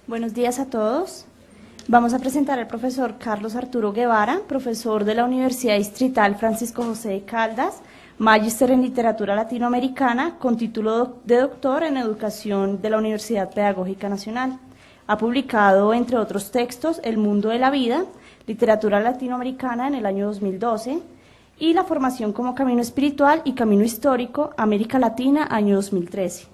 Buenos días a todos. Vamos a presentar al profesor Carlos Arturo Guevara, profesor de la Universidad Distrital Francisco José de Caldas, magíster en literatura latinoamericana, con título de doctor en educación de la Universidad Pedagógica Nacional. Ha publicado, entre otros textos, El mundo de la vida, literatura latinoamericana en el año 2012, y La formación como camino espiritual y camino histórico, América Latina, año 2013.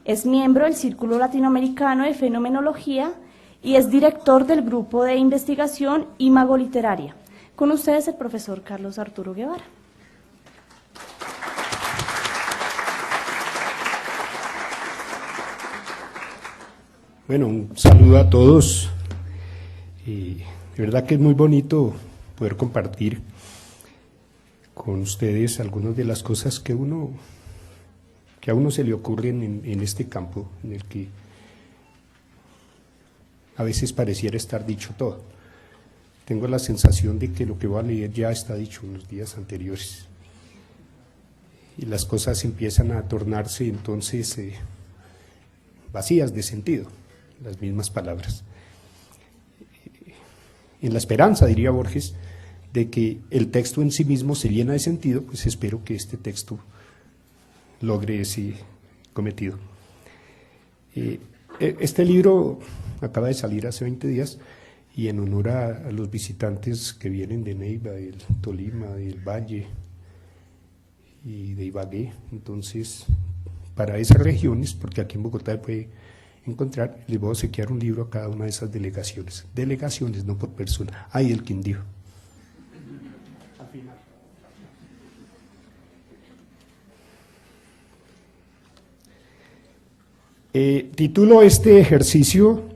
Es miembro del Círculo Latinoamericano de Fenomenología y es director del grupo de investigación Imago Literaria. Con ustedes el profesor Carlos Arturo Guevara. Bueno, un saludo a todos. De verdad que es muy bonito poder compartir con ustedes algunas de las cosas que a uno se le ocurren en este campo en el que a veces pareciera estar dicho todo. Tengo la sensación de que lo que voy a leer ya está dicho en los días anteriores y las cosas empiezan a tornarse entonces vacías de sentido, las mismas palabras. En la esperanza, diría Borges, de que el texto en sí mismo se llena de sentido, pues espero que este texto logre ese cometido. Este libro acaba de salir hace 20 días y en honor a los visitantes que vienen de Neiva, del Tolima, del Valle y de Ibagué, entonces para esas regiones, porque aquí en Bogotá puede encontrar, les voy a obsequiar un libro a cada una de esas delegaciones, no por persona. Ay, el Quindío. Al final. Titulo este ejercicio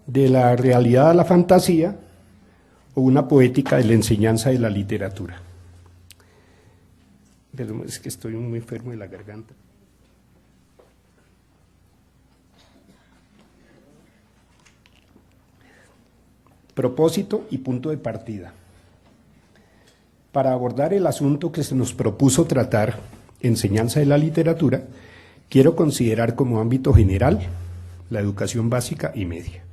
de la realidad a la fantasía o una poética de la enseñanza de la literatura. Pero es que estoy muy enfermo de la garganta. Propósito y punto de partida. Para abordar el asunto que se nos propuso tratar, enseñanza de la literatura, quiero considerar como ámbito general la educación básica y media.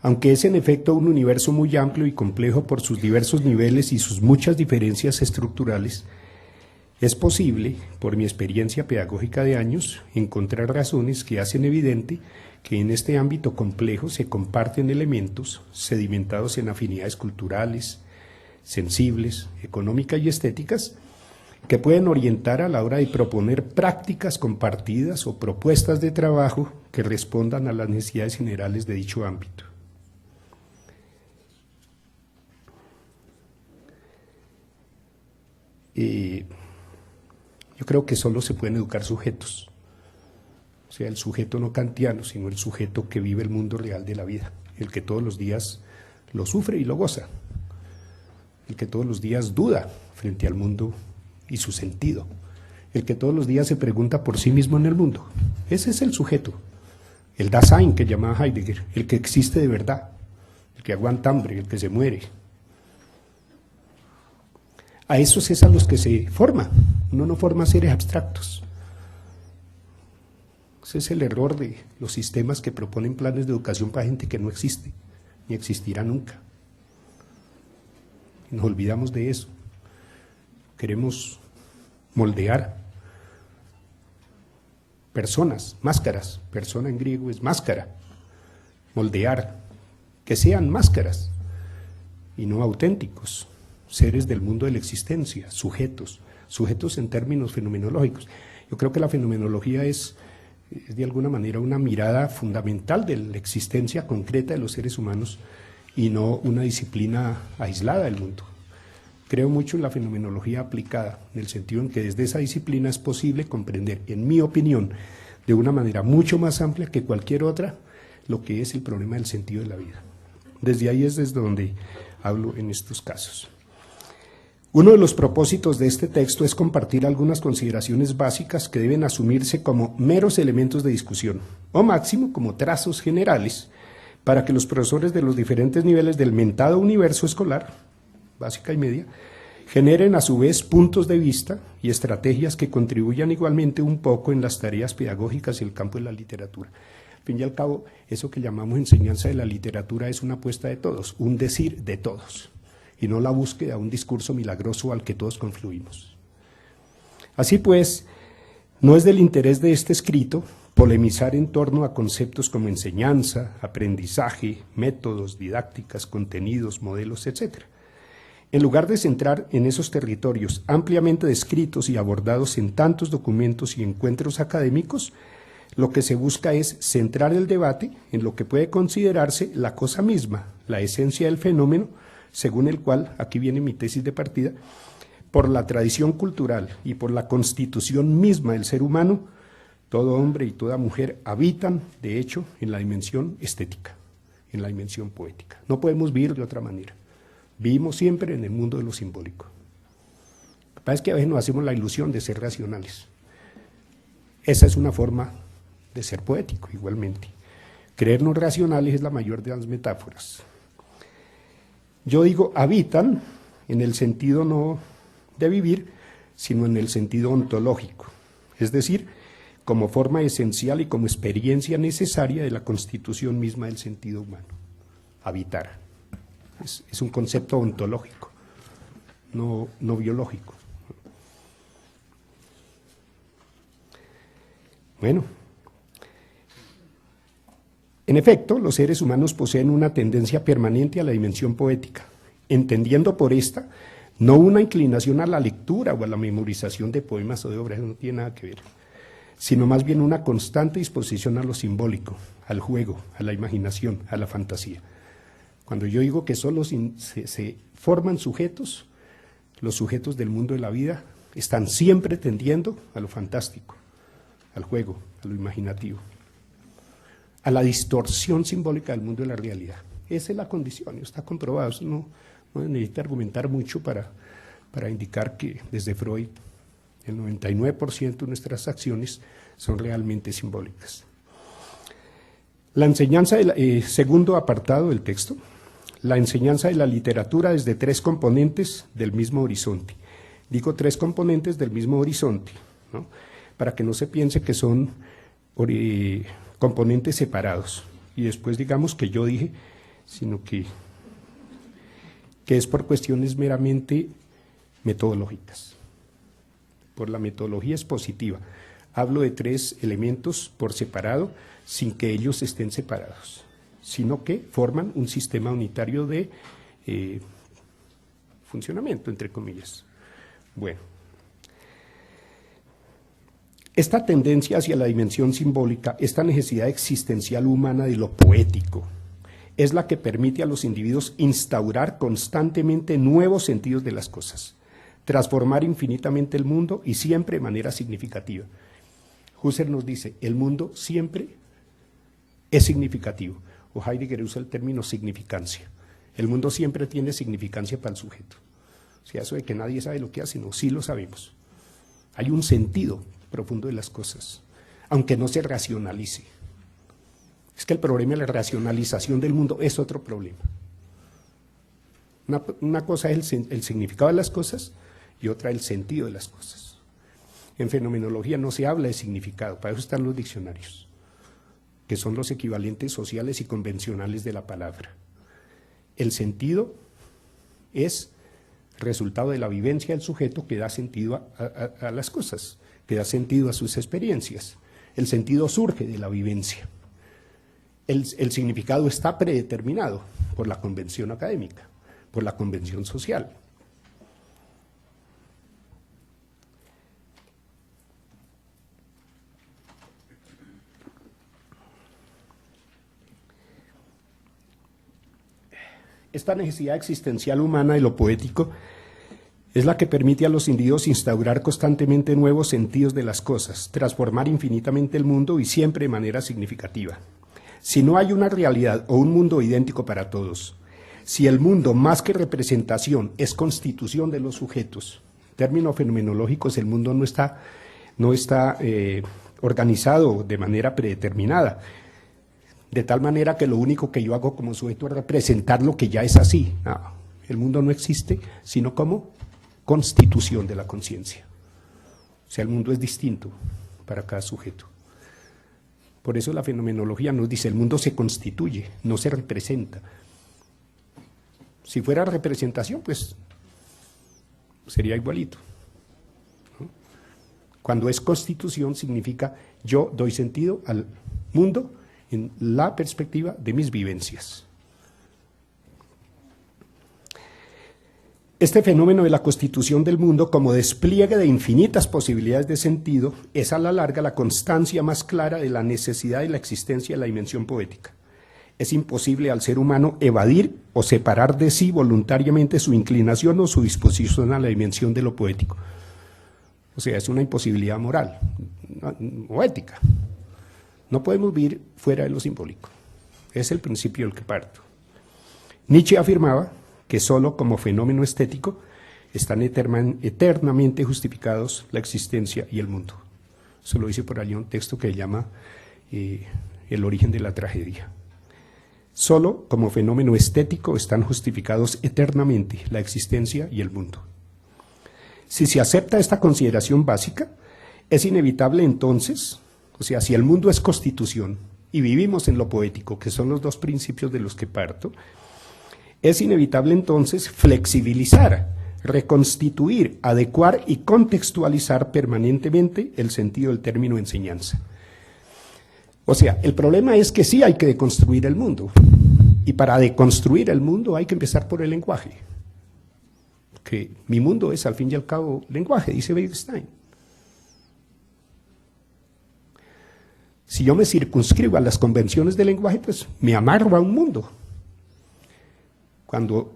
Aunque es en efecto un universo muy amplio y complejo por sus diversos niveles y sus muchas diferencias estructurales, es posible, por mi experiencia pedagógica de años, encontrar razones que hacen evidente que en este ámbito complejo se comparten elementos sedimentados en afinidades culturales, sensibles, económicas y estéticas, que pueden orientar a la hora de proponer prácticas compartidas o propuestas de trabajo que respondan a las necesidades generales de dicho ámbito. Yo creo que solo se pueden educar sujetos, o sea, el sujeto no kantiano, sino el sujeto que vive el mundo real de la vida, el que todos los días lo sufre y lo goza, el que todos los días duda frente al mundo y su sentido, el que todos los días se pregunta por sí mismo en el mundo. Ese es el sujeto, el Dasein que llamaba Heidegger, el que existe de verdad, el que aguanta hambre, el que se muere. A esos es a los que se forma, uno no forma seres abstractos. Ese es el error de los sistemas que proponen planes de educación para gente que no existe, ni existirá nunca. Nos olvidamos de eso. Queremos moldear personas, máscaras, persona en griego es máscara, moldear, que sean máscaras y no auténticos, seres del mundo de la existencia, sujetos en términos fenomenológicos. Yo creo que la fenomenología es de alguna manera una mirada fundamental de la existencia concreta de los seres humanos y no una disciplina aislada del mundo. Creo mucho en la fenomenología aplicada, en el sentido en que desde esa disciplina es posible comprender, en mi opinión, de una manera mucho más amplia que cualquier otra, lo que es el problema del sentido de la vida. Desde ahí es desde donde hablo en estos casos. Uno de los propósitos de este texto es compartir algunas consideraciones básicas que deben asumirse como meros elementos de discusión, o máximo como trazos generales, para que los profesores de los diferentes niveles del mentado universo escolar, básica y media, generen a su vez puntos de vista y estrategias que contribuyan igualmente un poco en las tareas pedagógicas y el campo de la literatura. fin y al cabo, eso que llamamos enseñanza de la literatura es una apuesta de todos, un decir de todos, y no la búsqueda de un discurso milagroso al que todos confluimos. Así pues, no es del interés de este escrito polemizar en torno a conceptos como enseñanza, aprendizaje, métodos, didácticas, contenidos, modelos, etc. En lugar de centrar en esos territorios ampliamente descritos y abordados en tantos documentos y encuentros académicos, lo que se busca es centrar el debate en lo que puede considerarse la cosa misma, la esencia del fenómeno, según el cual, aquí viene mi tesis de partida, por la tradición cultural y por la constitución misma del ser humano, todo hombre y toda mujer habitan, de hecho, en la dimensión estética, en la dimensión poética. No podemos vivir de otra manera. Vivimos siempre en el mundo de lo simbólico. Lo que pasa es que a veces nos hacemos la ilusión de ser racionales. Esa es una forma de ser poético, igualmente. Creernos racionales es la mayor de las metáforas. Yo digo habitan en el sentido no de vivir, sino en el sentido ontológico, es decir, como forma esencial y como experiencia necesaria de la constitución misma del sentido humano. Habitar. Es un concepto ontológico, no biológico. Bueno, en efecto, los seres humanos poseen una tendencia permanente a la dimensión poética, entendiendo por esta no una inclinación a la lectura o a la memorización de poemas o de obras, no tiene nada que ver, sino más bien una constante disposición a lo simbólico, al juego, a la imaginación, a la fantasía. Cuando yo digo que solo se forman sujetos, los sujetos del mundo de la vida están siempre tendiendo a lo fantástico, al juego, a lo imaginativo, a la distorsión simbólica del mundo de la realidad. Esa es la condición, está comprobado, eso no necesita argumentar mucho para indicar que desde Freud el 99% de nuestras acciones son realmente simbólicas. La enseñanza, segundo apartado del texto, la enseñanza de la literatura desde tres componentes del mismo horizonte. Digo tres componentes del mismo horizonte, ¿no? Para que no se piense que son componentes separados. Y después digamos que yo dije, sino que es por cuestiones meramente metodológicas. Por la metodología expositiva. Hablo de tres elementos por separado, sin que ellos estén separados, sino que forman un sistema unitario de funcionamiento, entre comillas. Bueno, esta tendencia hacia la dimensión simbólica, esta necesidad existencial humana de lo poético, es la que permite a los individuos instaurar constantemente nuevos sentidos de las cosas, transformar infinitamente el mundo y siempre de manera significativa. Husserl nos dice, el mundo siempre es significativo, o Heidegger usa el término significancia. El mundo siempre tiene significancia para el sujeto. O sea, eso de que nadie sabe lo que hace, no, sí lo sabemos. Hay un sentido profundo de las cosas, aunque no se racionalice. Es que el problema de la racionalización del mundo es otro problema. Una cosa es el significado de las cosas y otra el sentido de las cosas. En fenomenología no se habla de significado, para eso están los diccionarios, que son los equivalentes sociales y convencionales de la palabra. El sentido es resultado de la vivencia del sujeto que da sentido a las cosas, que da sentido a sus experiencias. El sentido surge de la vivencia. El significado está predeterminado por la convención académica, por la convención social. Esta necesidad existencial humana de lo poético es la que permite a los individuos instaurar constantemente nuevos sentidos de las cosas, transformar infinitamente el mundo y siempre de manera significativa. Si no hay una realidad o un mundo idéntico para todos, si el mundo más que representación es constitución de los sujetos, en términos fenomenológicos el mundo no está organizado de manera predeterminada, de tal manera que lo único que yo hago como sujeto es representar lo que ya es así. No, el mundo no existe, sino como constitución de la conciencia. O sea, el mundo es distinto para cada sujeto. Por eso la fenomenología nos dice, el mundo se constituye, no se representa. Si fuera representación, pues sería igualito, ¿no? Cuando es constitución significa yo doy sentido al mundo en la perspectiva de mis vivencias. Este fenómeno de la constitución del mundo como despliegue de infinitas posibilidades de sentido es a la larga la constancia más clara de la necesidad de la existencia de la dimensión poética. Es imposible al ser humano evadir o separar de sí voluntariamente su inclinación o su disposición a la dimensión de lo poético. O sea, es una imposibilidad moral o ética. No podemos vivir fuera de lo simbólico. Es el principio del que parto. Nietzsche afirmaba que solo como fenómeno estético están eternamente justificados la existencia y el mundo. Eso lo dice por allí un texto que llama El origen de la tragedia. Solo como fenómeno estético están justificados eternamente la existencia y el mundo. Si se acepta esta consideración básica, es inevitable entonces, o sea, si el mundo es constitución y vivimos en lo poético, que son los dos principios de los que parto, es inevitable entonces flexibilizar, reconstituir, adecuar y contextualizar permanentemente el sentido del término enseñanza. O sea, el problema es que sí hay que deconstruir el mundo, y para deconstruir el mundo hay que empezar por el lenguaje. Que mi mundo es al fin y al cabo lenguaje, dice Wittgenstein. Si yo me circunscribo a las convenciones del lenguaje, pues me amarro a un mundo. Cuando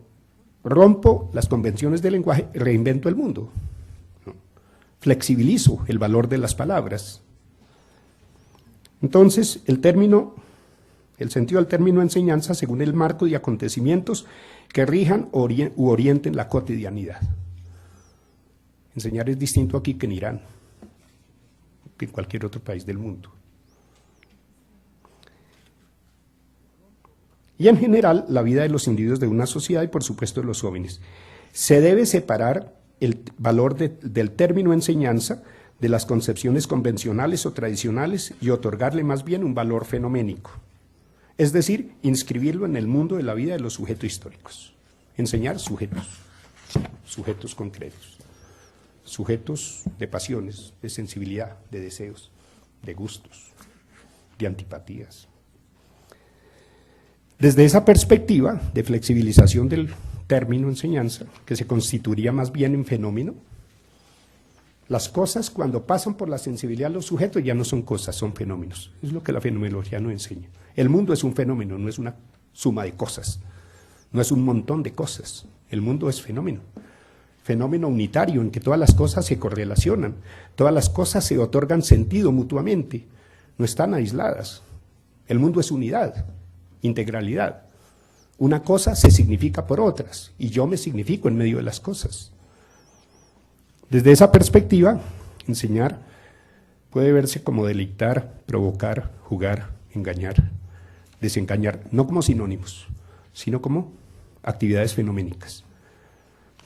rompo las convenciones del lenguaje, reinvento el mundo, ¿no? Flexibilizo el valor de las palabras. Entonces, el sentido del término enseñanza según el marco de acontecimientos que rijan u orienten la cotidianidad. Enseñar es distinto aquí que en Irán, que en cualquier otro país del mundo. Y en general, la vida de los individuos de una sociedad y por supuesto de los jóvenes. Se debe separar el valor del término enseñanza de las concepciones convencionales o tradicionales y otorgarle más bien un valor fenoménico. Es decir, inscribirlo en el mundo de la vida de los sujetos históricos. Enseñar sujetos concretos, sujetos de pasiones, de sensibilidad, de deseos, de gustos, de antipatías. Desde esa perspectiva de flexibilización del término enseñanza, que se constituiría más bien en fenómeno, las cosas cuando pasan por la sensibilidad de los sujetos ya no son cosas, son fenómenos. Es lo que la fenomenología nos enseña. El mundo es un fenómeno, no es una suma de cosas, no es un montón de cosas. El mundo es fenómeno, fenómeno unitario en que todas las cosas se correlacionan, todas las cosas se otorgan sentido mutuamente, no están aisladas. El mundo es unidad, integralidad. Una cosa se significa por otras y yo me significo en medio de las cosas. Desde esa perspectiva, enseñar puede verse como deleitar, provocar, jugar, engañar, desengañar, no como sinónimos, sino como actividades fenoménicas.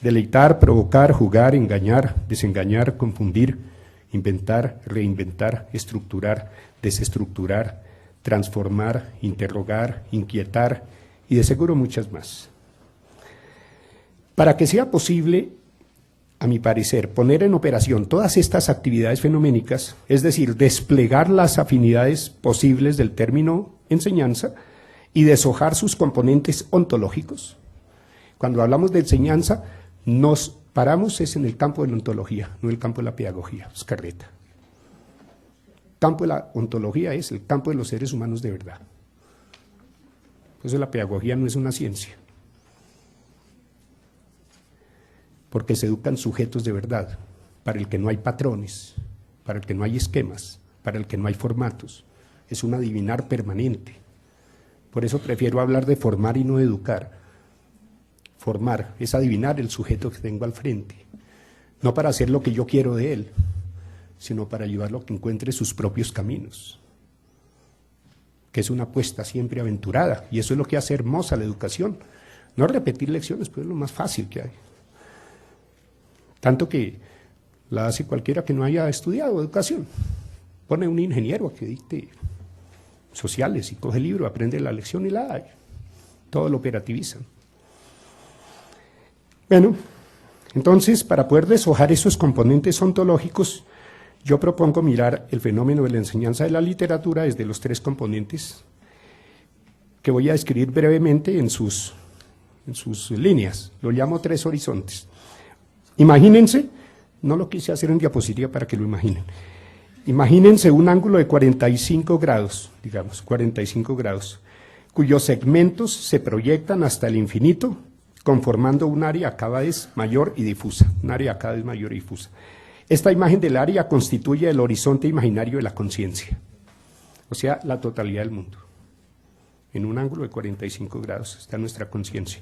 Deleitar, provocar, jugar, engañar, desengañar, confundir, inventar, reinventar, estructurar, desestructurar, transformar, interrogar, inquietar y de seguro muchas más. Para que sea posible, a mi parecer, poner en operación todas estas actividades fenoménicas, es decir, desplegar las afinidades posibles del término enseñanza y deshojar sus componentes ontológicos. Cuando hablamos de enseñanza, nos paramos es en el campo de la ontología, no en el campo de la pedagogía, es carreta. El campo de la ontología es el campo de los seres humanos de verdad. Por eso la pedagogía no es una ciencia, porque se educan sujetos de verdad, para el que no hay patrones, para el que no hay esquemas, para el que no hay formatos, es un adivinar permanente. Por eso prefiero hablar de formar y no de educar. Formar es adivinar el sujeto que tengo al frente, no para hacer lo que yo quiero de él, sino para ayudarlo a que encuentre sus propios caminos, que es una apuesta siempre aventurada, y eso es lo que hace hermosa la educación, no repetir lecciones, pues es lo más fácil que hay. Tanto que la hace cualquiera que no haya estudiado educación. Pone un ingeniero a que dicte sociales y coge el libro, aprende la lección y la da. Todo lo operativizan. Bueno, entonces, para poder deshojar esos componentes ontológicos, yo propongo mirar el fenómeno de la enseñanza de la literatura desde los tres componentes que voy a describir brevemente en sus líneas. Lo llamo tres horizontes. Imagínense, no lo quise hacer en diapositiva para que lo imaginen. Imagínense un ángulo de 45 grados, digamos, 45 grados, cuyos segmentos se proyectan hasta el infinito, conformando un área cada vez mayor y difusa, un área cada vez mayor y difusa. Esta imagen del área constituye el horizonte imaginario de la conciencia, o sea, la totalidad del mundo. En un ángulo de 45 grados está nuestra conciencia.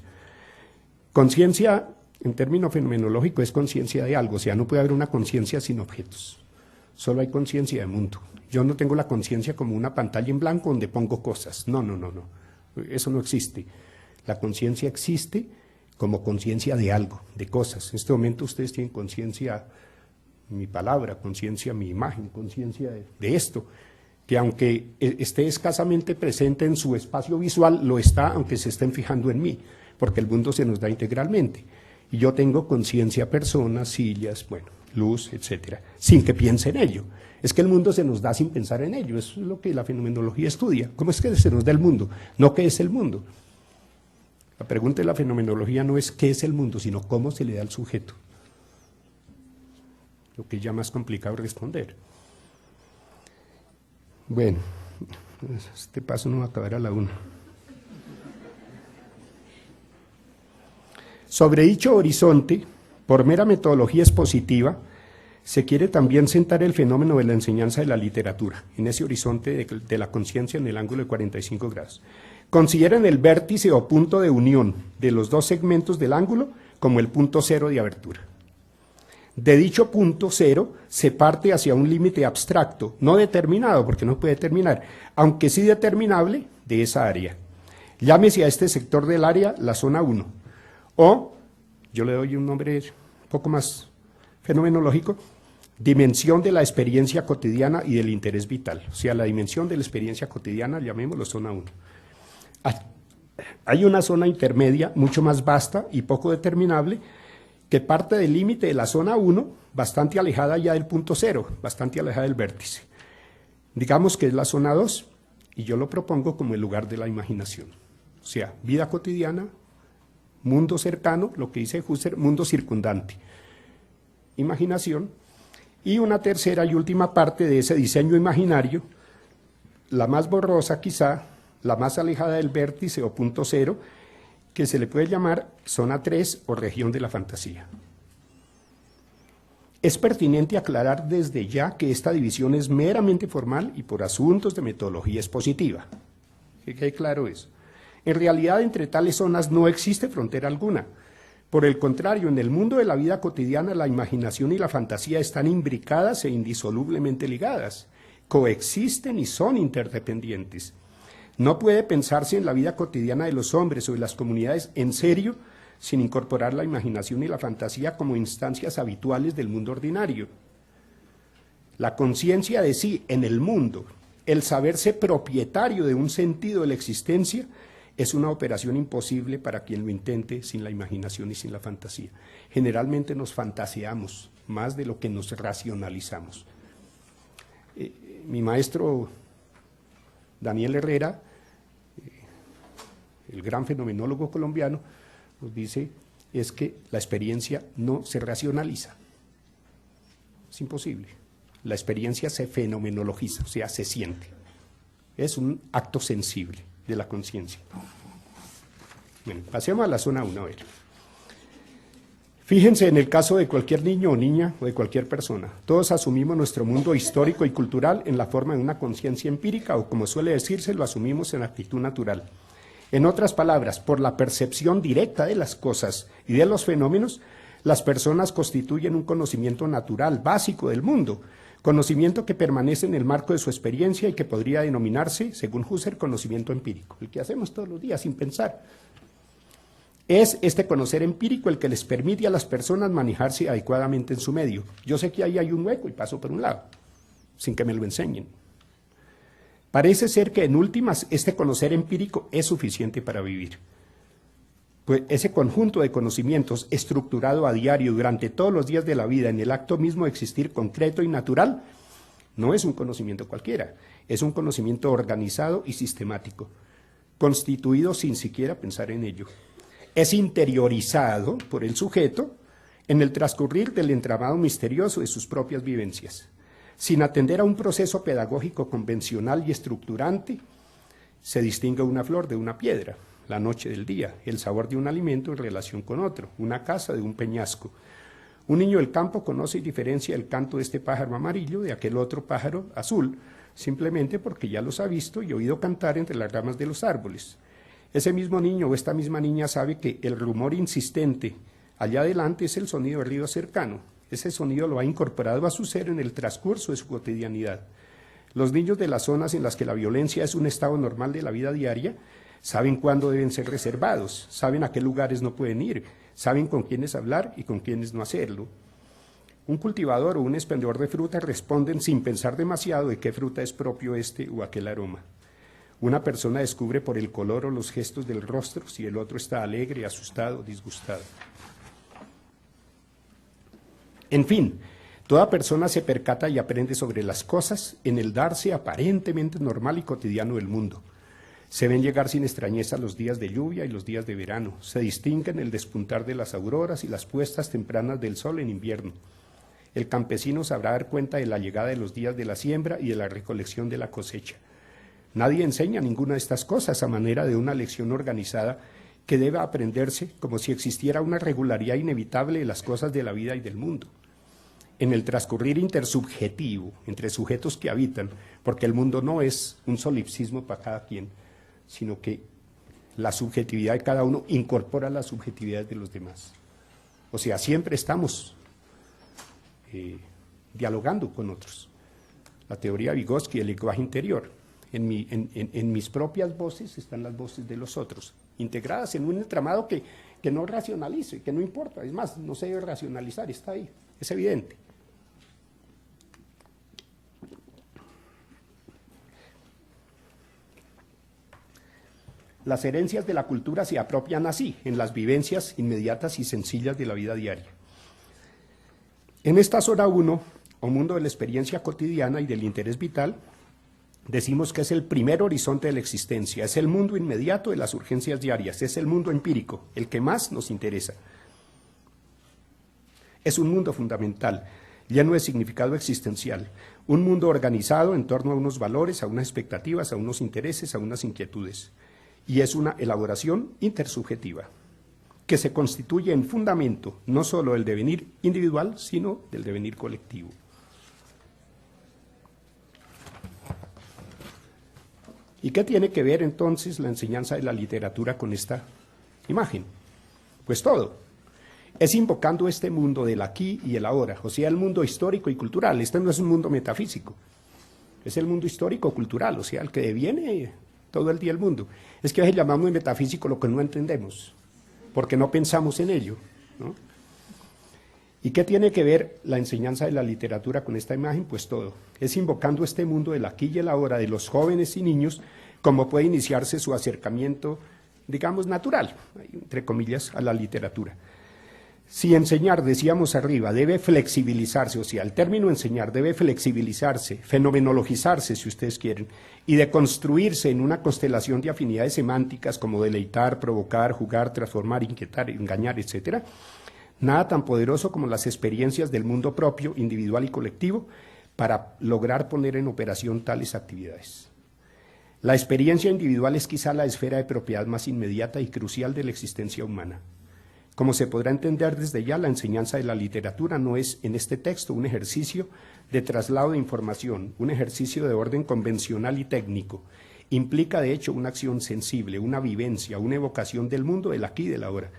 Conciencia, en términos fenomenológicos, es conciencia de algo, o sea, no puede haber una conciencia sin objetos. Solo hay conciencia de mundo. Yo no tengo la conciencia como una pantalla en blanco donde pongo cosas. No. Eso no existe. La conciencia existe como conciencia de algo, de cosas. En este momento ustedes tienen conciencia de mi palabra, conciencia de mi imagen, conciencia de esto, que aunque esté escasamente presente en su espacio visual, lo está aunque se estén fijando en mí, porque el mundo se nos da integralmente. Y yo tengo conciencia, personas, sillas, bueno, luz, etcétera, sin que piense en ello. Es que el mundo se nos da sin pensar en ello, eso es lo que la fenomenología estudia. ¿Cómo es que se nos da el mundo? No qué es el mundo. La pregunta de la fenomenología no es qué es el mundo, sino cómo se le da al sujeto. Lo que es ya más complicado responder. Bueno, este paso no va a acabar a la 1. Sobre dicho horizonte, por mera metodología expositiva, se quiere también sentar el fenómeno de la enseñanza de la literatura, en ese horizonte de la conciencia en el ángulo de 45 grados. Consideren el vértice o punto de unión de los dos segmentos del ángulo como el punto cero de abertura. De dicho punto cero se parte hacia un límite abstracto, no determinado, porque no puede determinar, aunque sí determinable, de esa área. Llámese a este sector del área la zona 1, o, yo le doy un nombre un poco más fenomenológico, dimensión de la experiencia cotidiana y del interés vital, o sea, la dimensión de la experiencia cotidiana, llamémoslo zona 1. Hay una zona intermedia mucho más vasta y poco determinable, que parte del límite de la zona 1, bastante alejada ya del punto cero, bastante alejada del vértice. Digamos que es la zona 2, y yo lo propongo como el lugar de la imaginación. O sea, vida cotidiana, mundo cercano, lo que dice Husserl, mundo circundante. Imaginación, y una tercera y última parte de ese diseño imaginario, la más borrosa quizá, la más alejada del vértice o punto cero, que se le puede llamar zona 3 o región de la fantasía. Es pertinente aclarar desde ya que esta división es meramente formal y por asuntos de metodología expositiva. Que quede claro eso. En realidad, entre tales zonas no existe frontera alguna. Por el contrario, en el mundo de la vida cotidiana, la imaginación y la fantasía están imbricadas e indisolublemente ligadas, coexisten y son interdependientes. No puede pensarse en la vida cotidiana de los hombres o de las comunidades en serio sin incorporar la imaginación y la fantasía como instancias habituales del mundo ordinario. La conciencia de sí en el mundo, el saberse propietario de un sentido de la existencia, es una operación imposible para quien lo intente sin la imaginación y sin la fantasía. Generalmente nos fantaseamos más de lo que nos racionalizamos. Mi maestro Daniel Herrera, el gran fenomenólogo colombiano, nos dice es que la experiencia no se racionaliza. Es imposible. La experiencia se fenomenologiza, o sea, se siente. Es un acto sensible de la conciencia. Bueno, pasemos a la zona 1, a ver. Fíjense en el caso de cualquier niño o niña o de cualquier persona. Todos asumimos nuestro mundo histórico y cultural en la forma de una conciencia empírica o, como suele decirse, lo asumimos en actitud natural. En otras palabras, por la percepción directa de las cosas y de los fenómenos, las personas constituyen un conocimiento natural, básico del mundo, conocimiento que permanece en el marco de su experiencia y que podría denominarse, según Husserl, conocimiento empírico, el que hacemos todos los días sin pensar. Es este conocer empírico el que les permite a las personas manejarse adecuadamente en su medio. Yo sé que ahí hay un hueco y paso por un lado, sin que me lo enseñen. Parece ser que en últimas este conocer empírico es suficiente para vivir. Pues ese conjunto de conocimientos estructurado a diario durante todos los días de la vida en el acto mismo de existir concreto y natural, no es un conocimiento cualquiera, es un conocimiento organizado y sistemático, constituido sin siquiera pensar en ello. Es interiorizado por el sujeto en el transcurrir del entramado misterioso de sus propias vivencias. Sin atender a un proceso pedagógico convencional y estructurante, se distingue una flor de una piedra, la noche del día, el sabor de un alimento en relación con otro, una casa de un peñasco. Un niño del campo conoce y diferencia el canto de este pájaro amarillo de aquel otro pájaro azul, simplemente porque ya los ha visto y oído cantar entre las ramas de los árboles. Ese mismo niño o esta misma niña sabe que el rumor insistente allá adelante es el sonido del río cercano. Ese sonido lo ha incorporado a su ser en el transcurso de su cotidianidad. Los niños de las zonas en las que la violencia es un estado normal de la vida diaria saben cuándo deben ser reservados, saben a qué lugares no pueden ir, saben con quiénes hablar y con quiénes no hacerlo. Un cultivador o un expendedor de fruta responden sin pensar demasiado de qué fruta es propio este o aquel aroma. Una persona descubre por el color o los gestos del rostro si el otro está alegre, asustado, disgustado. En fin, toda persona se percata y aprende sobre las cosas en el darse aparentemente normal y cotidiano del mundo. Se ven llegar sin extrañeza los días de lluvia y los días de verano. Se distinguen el despuntar de las auroras y las puestas tempranas del sol en invierno. El campesino sabrá dar cuenta de la llegada de los días de la siembra y de la recolección de la cosecha. Nadie enseña ninguna de estas cosas a manera de una lección organizada que debe aprenderse como si existiera una regularidad inevitable de las cosas de la vida y del mundo. En el transcurrir intersubjetivo, entre sujetos que habitan, porque el mundo no es un solipsismo para cada quien, sino que la subjetividad de cada uno incorpora las subjetividades de los demás. O sea, siempre estamos dialogando con otros. La teoría de Vygotsky, el lenguaje interior. En mis propias voces están las voces de los otros, integradas en un entramado que no racionalice, que no importa, es más, no se debe racionalizar, está ahí, es evidente. Las herencias de la cultura se apropian así, en las vivencias inmediatas y sencillas de la vida diaria. En esta zona 1, o mundo de la experiencia cotidiana y del interés vital, decimos que es el primer horizonte de la existencia, es el mundo inmediato de las urgencias diarias, es el mundo empírico, el que más nos interesa. Es un mundo fundamental, lleno de significado existencial, un mundo organizado en torno a unos valores, a unas expectativas, a unos intereses, a unas inquietudes. Y es una elaboración intersubjetiva, que se constituye en fundamento no solo del devenir individual, sino del devenir colectivo. ¿Y qué tiene que ver entonces la enseñanza de la literatura con esta imagen? Pues todo. Es invocando este mundo del aquí y el ahora, o sea, el mundo histórico y cultural. Este no es un mundo metafísico, es el mundo histórico-cultural, o sea, el que deviene todo el día el mundo. Es que a veces llamamos metafísico lo que no entendemos, porque no pensamos en ello, ¿no? ¿Y qué tiene que ver la enseñanza de la literatura con esta imagen? Pues todo. Es invocando este mundo del aquí y el ahora de los jóvenes y niños, como puede iniciarse su acercamiento, digamos, natural, entre comillas, a la literatura. Si enseñar, decíamos arriba, debe flexibilizarse, o sea, el término enseñar debe flexibilizarse, fenomenologizarse, si ustedes quieren, y deconstruirse en una constelación de afinidades semánticas como deleitar, provocar, jugar, transformar, inquietar, engañar, etcétera, nada tan poderoso como las experiencias del mundo propio, individual y colectivo, para lograr poner en operación tales actividades. La experiencia individual es quizá la esfera de propiedad más inmediata y crucial de la existencia humana. Como se podrá entender desde ya, la enseñanza de la literatura no es en este texto un ejercicio de traslado de información, un ejercicio de orden convencional y técnico. Implica de hecho una acción sensible, una vivencia, una evocación del mundo del aquí y del ahora.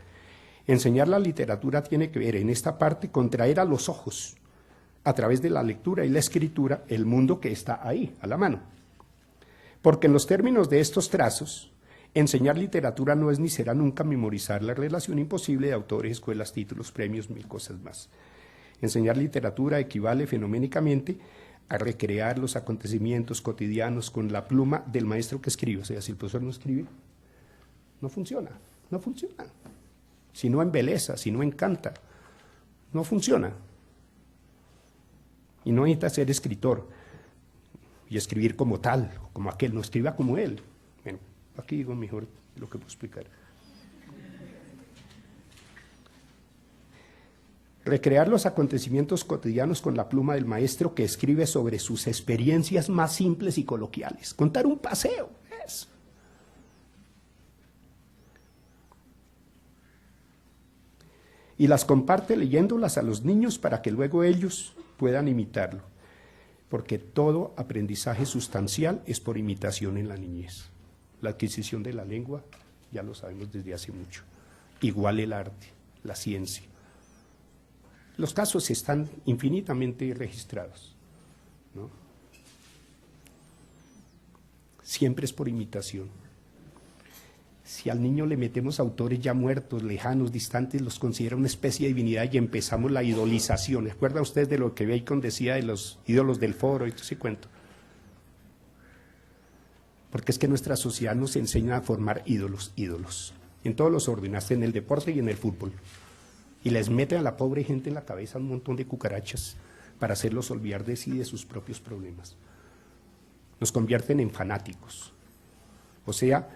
Enseñar la literatura tiene que ver en esta parte con traer a los ojos, a través de la lectura y la escritura, el mundo que está ahí, a la mano. Porque en los términos de estos trazos, enseñar literatura no es ni será nunca memorizar la relación imposible de autores, escuelas, títulos, premios, mil cosas más. Enseñar literatura equivale fenoménicamente a recrear los acontecimientos cotidianos con la pluma del maestro que escribe. O sea, si el profesor no escribe, no funciona, no funciona. Si no embeleza, si no encanta, no funciona. Y no necesita ser escritor y escribir como tal, como aquel, no escriba como él. Bueno, aquí digo mejor lo que puedo explicar. Recrear los acontecimientos cotidianos con la pluma del maestro que escribe sobre sus experiencias más simples y coloquiales. Contar un paseo, eso. Y las comparte leyéndolas a los niños para que luego ellos puedan imitarlo. Porque todo aprendizaje sustancial es por imitación en la niñez. La adquisición de la lengua, ya lo sabemos desde hace mucho. Igual el arte, la ciencia. Los casos están infinitamente registrados, ¿no? Siempre es por imitación. Si al niño le metemos autores ya muertos, lejanos, distantes, los considera una especie de divinidad y empezamos la idolización. ¿Recuerda usted de lo que Bacon decía de los ídolos del foro y todo ese cuento? Porque es que nuestra sociedad nos enseña a formar ídolos, en todos los órdenes, en el deporte y en el fútbol. Y les meten a la pobre gente en la cabeza un montón de cucarachas para hacerlos olvidar de sí y de sus propios problemas. Nos convierten en fanáticos. O sea,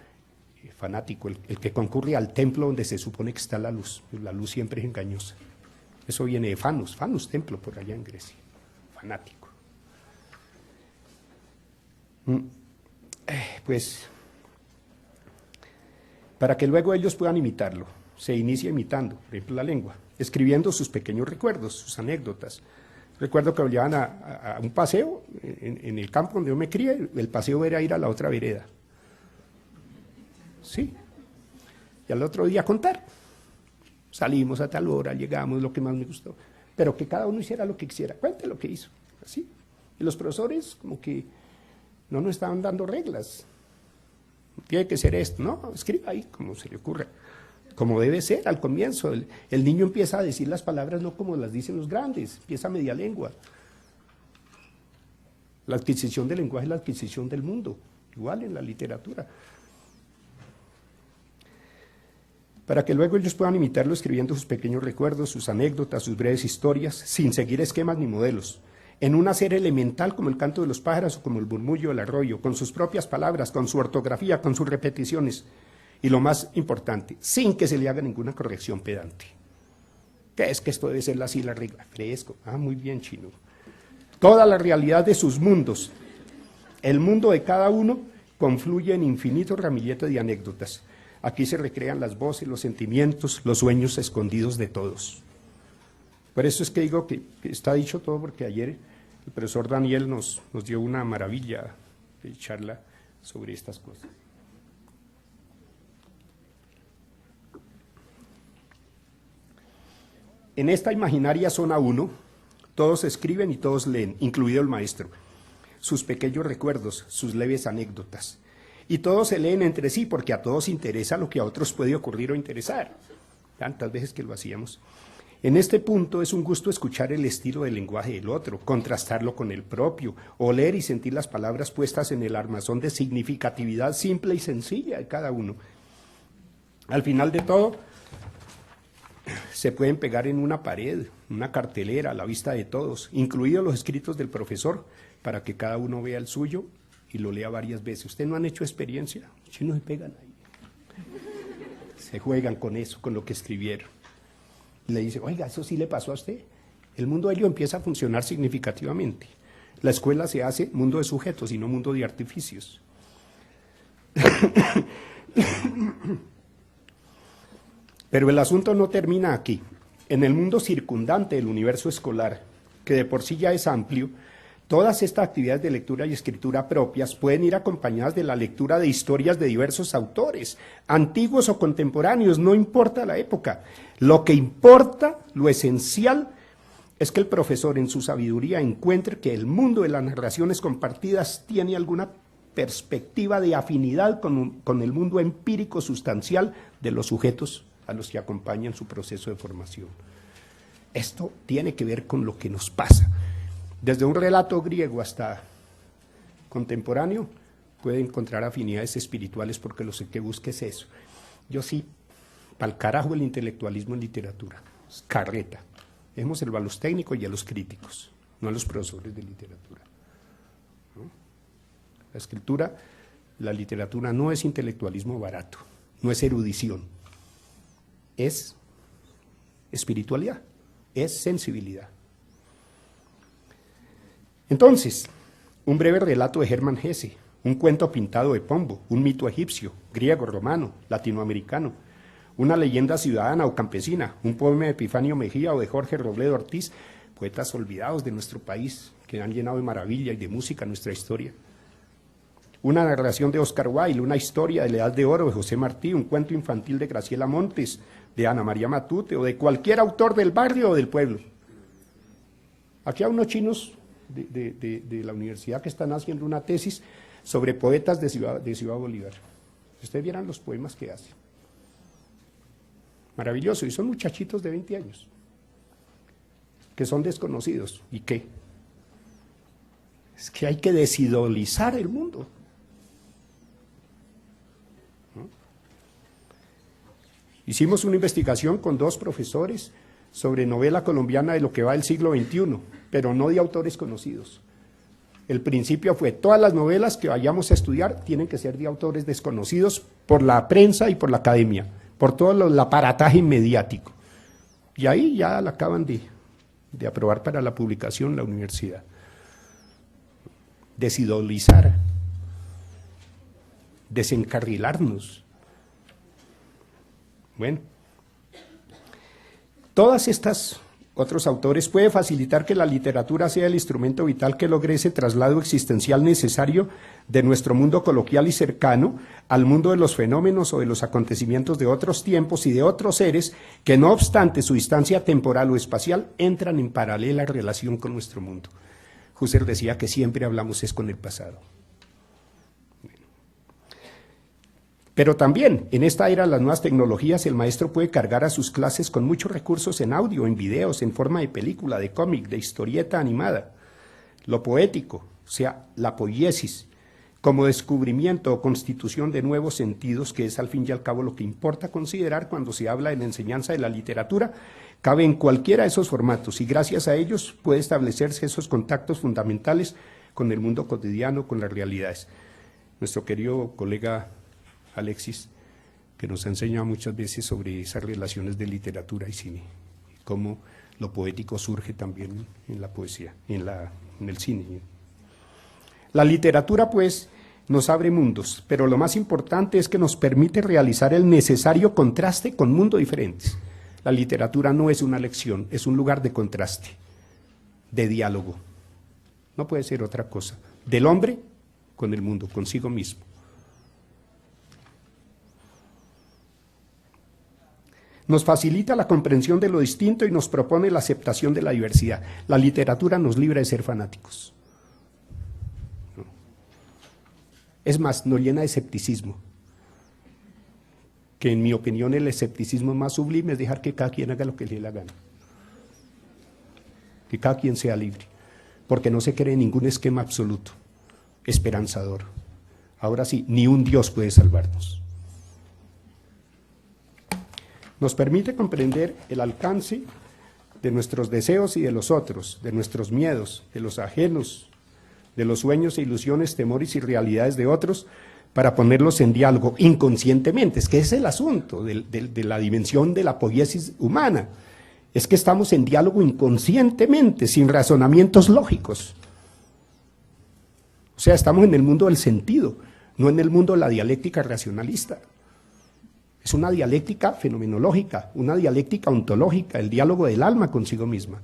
fanático, el que concurre al templo donde se supone que está la luz. La luz siempre es engañosa. Eso viene de Fanus, templo por allá en Grecia. Fanático. Pues, para que luego ellos puedan imitarlo. Se inicia imitando, por ejemplo, la lengua, escribiendo sus pequeños recuerdos, sus anécdotas. Recuerdo que lo llevaban a un paseo en el campo donde yo me crié, el paseo era ir a la otra vereda. Sí. Y al otro día contar. Salimos a tal hora, llegamos, lo que más me gustó. Pero que cada uno hiciera lo que quisiera, cuente lo que hizo. Así. Y los profesores como que no nos estaban dando reglas. Tiene que ser esto, ¿no? Escriba ahí como se le ocurra. Como debe ser al comienzo. El niño empieza a decir las palabras no como las dicen los grandes, empieza a media lengua. La adquisición del lenguaje es la adquisición del mundo, igual en la literatura. Para que luego ellos puedan imitarlo escribiendo sus pequeños recuerdos, sus anécdotas, sus breves historias, sin seguir esquemas ni modelos, en un hacer elemental como el canto de los pájaros o como el murmullo del arroyo, con sus propias palabras, con su ortografía, con sus repeticiones. Y lo más importante, sin que se le haga ninguna corrección pedante. ¿Qué es que esto debe ser así la regla? Fresco. Ah, muy bien, chino. Toda la realidad de sus mundos, el mundo de cada uno, confluye en infinitos ramilletes de anécdotas. Aquí se recrean las voces, los sentimientos, los sueños escondidos de todos. Por eso es que digo que está dicho todo, porque ayer el profesor Daniel nos dio una maravilla de charla sobre estas cosas. En esta imaginaria zona 1, todos escriben y todos leen, incluido el maestro, sus pequeños recuerdos, sus leves anécdotas. Y todos se leen entre sí porque a todos interesa lo que a otros puede ocurrir o interesar. Tantas veces que lo hacíamos. En este punto es un gusto escuchar el estilo del lenguaje del otro, contrastarlo con el propio, oler y sentir las palabras puestas en el armazón de significatividad simple y sencilla de cada uno. Al final de todo, se pueden pegar en una pared, una cartelera a la vista de todos, incluidos los escritos del profesor, para que cada uno vea el suyo y lo lea varias veces. ¿Ustedes no han hecho experiencia? Los chinos se pegan ahí. Se juegan con eso, con lo que escribieron. Y le dice, oiga, ¿eso sí le pasó a usted? El mundo de ello empieza a funcionar significativamente. La escuela se hace mundo de sujetos y no mundo de artificios. Pero el asunto no termina aquí. En el mundo circundante del universo escolar, que de por sí ya es amplio, todas estas actividades de lectura y escritura propias pueden ir acompañadas de la lectura de historias de diversos autores, antiguos o contemporáneos, no importa la época. Lo que importa, lo esencial, es que el profesor en su sabiduría encuentre que el mundo de las narraciones compartidas tiene alguna perspectiva de afinidad con el mundo empírico sustancial de los sujetos a los que acompañan su proceso de formación. Esto tiene que ver con lo que nos pasa. Desde un relato griego hasta contemporáneo, puede encontrar afinidades espirituales porque lo que busca es eso. Yo sí, pa'l carajo el intelectualismo en literatura, es carreta. Dejemos a los técnicos y a los críticos, no a los profesores de literatura, ¿no? La escritura, la literatura no es intelectualismo barato, no es erudición, es espiritualidad, es sensibilidad. Entonces, un breve relato de Hermann Hesse, un cuento pintado de Pombo, un mito egipcio, griego, romano, latinoamericano, una leyenda ciudadana o campesina, un poema de Epifanio Mejía o de Jorge Robledo Ortiz, poetas olvidados de nuestro país, que han llenado de maravilla y de música nuestra historia. Una narración de Oscar Wilde, una historia de la Edad de Oro de José Martí, un cuento infantil de Graciela Montes, de Ana María Matute o de cualquier autor del barrio o del pueblo. Aquí hay unos chinos de la universidad que están haciendo una tesis sobre poetas de Ciudad Bolívar. Si ustedes vieran los poemas que hacen. Maravilloso, y son muchachitos de 20 años, que son desconocidos. ¿Y qué? Es que hay que desidolizar el mundo, ¿no? Hicimos una investigación con 2 profesores sobre novela colombiana de lo que va del siglo XXI, pero no de autores conocidos. El principio fue, todas las novelas que vayamos a estudiar tienen que ser de autores desconocidos por la prensa y por la academia, por todo el aparataje mediático. Y ahí ya la acaban de aprobar para la publicación la universidad. Desidolizar, desencarrilarnos. Bueno, todas estas otros autores puede facilitar que la literatura sea el instrumento vital que logre ese traslado existencial necesario de nuestro mundo coloquial y cercano al mundo de los fenómenos o de los acontecimientos de otros tiempos y de otros seres que, no obstante su distancia temporal o espacial, entran en paralela relación con nuestro mundo. Husserl decía que siempre hablamos es con el pasado. Pero también, en esta era de las nuevas tecnologías, el maestro puede cargar a sus clases con muchos recursos en audio, en videos, en forma de película, de cómic, de historieta animada. Lo poético, o sea, la poiesis, como descubrimiento o constitución de nuevos sentidos, que es al fin y al cabo lo que importa considerar cuando se habla de la enseñanza de la literatura, cabe en cualquiera de esos formatos y gracias a ellos puede establecerse esos contactos fundamentales con el mundo cotidiano, con las realidades. Nuestro querido colega Alexis, que nos ha enseñado muchas veces sobre esas relaciones de literatura y cine, cómo lo poético surge también en la poesía, en el cine. La literatura, pues, nos abre mundos, pero lo más importante es que nos permite realizar el necesario contraste con mundos diferentes. La literatura no es una lección, es un lugar de contraste, de diálogo. No puede ser otra cosa. Del hombre con el mundo, consigo mismo. Nos facilita la comprensión de lo distinto y nos propone la aceptación de la diversidad. La literatura nos libra de ser fanáticos. Es más, nos llena de escepticismo, que en mi opinión el escepticismo más sublime es dejar que cada quien haga lo que le dé la gana, que cada quien sea libre, porque no se cree en ningún esquema absoluto, esperanzador. Ahora sí, ni un Dios puede salvarnos. Nos permite comprender el alcance de nuestros deseos y de los otros, de nuestros miedos, de los ajenos, de los sueños e ilusiones, temores y realidades de otros, para ponerlos en diálogo inconscientemente. Es que ese es el asunto de la dimensión de la poiesis humana, es que estamos en diálogo inconscientemente, sin razonamientos lógicos. O sea, estamos en el mundo del sentido, no en el mundo de la dialéctica racionalista. Es una dialéctica fenomenológica, una dialéctica ontológica, el diálogo del alma consigo misma.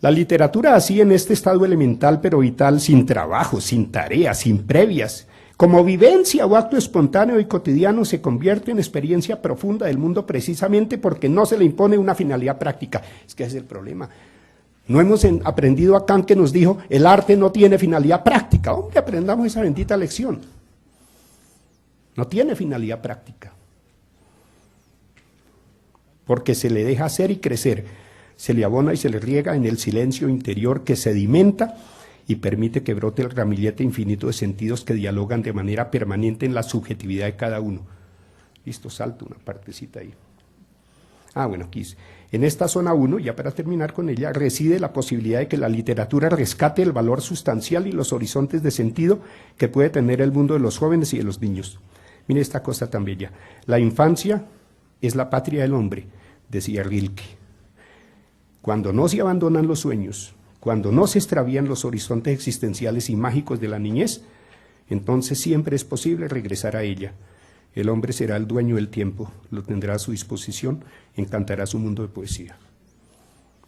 La literatura así en este estado elemental pero vital, sin trabajo, sin tareas, sin previas, como vivencia o acto espontáneo y cotidiano, se convierte en experiencia profunda del mundo precisamente porque no se le impone una finalidad práctica. Es que ese es el problema. No hemos aprendido a Kant, que nos dijo, el arte no tiene finalidad práctica. Hombre, aprendamos esa bendita lección. No tiene finalidad práctica. porque se le deja hacer y crecer, se le abona y se le riega en el silencio interior que sedimenta y permite que brote el ramillete infinito de sentidos que dialogan de manera permanente en la subjetividad de cada uno. Listo, salto una partecita ahí. Bueno, aquí en esta zona 1, ya para terminar con ella, reside la posibilidad de que la literatura rescate el valor sustancial y los horizontes de sentido que puede tener el mundo de los jóvenes y de los niños. Mire esta cosa tan bella. La infancia es la patria del hombre, decía Rilke. Cuando no se abandonan los sueños, cuando no se extravían los horizontes existenciales y mágicos de la niñez, entonces siempre es posible regresar a ella. El hombre será el dueño del tiempo, lo tendrá a su disposición, encantará su mundo de poesía.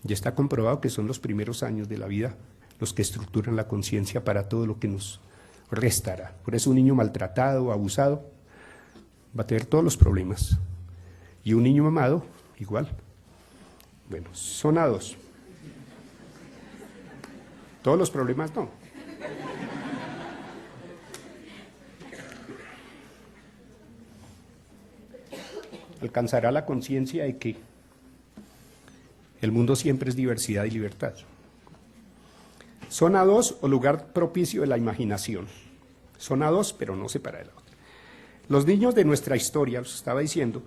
Ya está comprobado que son los primeros años de la vida los que estructuran la conciencia para todo lo que nos restará. Por eso un niño maltratado, abusado, va a tener todos los problemas. Y un niño mamado, igual. Bueno, zona 2. Todos los problemas no. Alcanzará la conciencia de que el mundo siempre es diversidad y libertad. Zona 2 o lugar propicio de la imaginación. Zona 2, pero no separa de la otra. Los niños de nuestra historia, os estaba diciendo,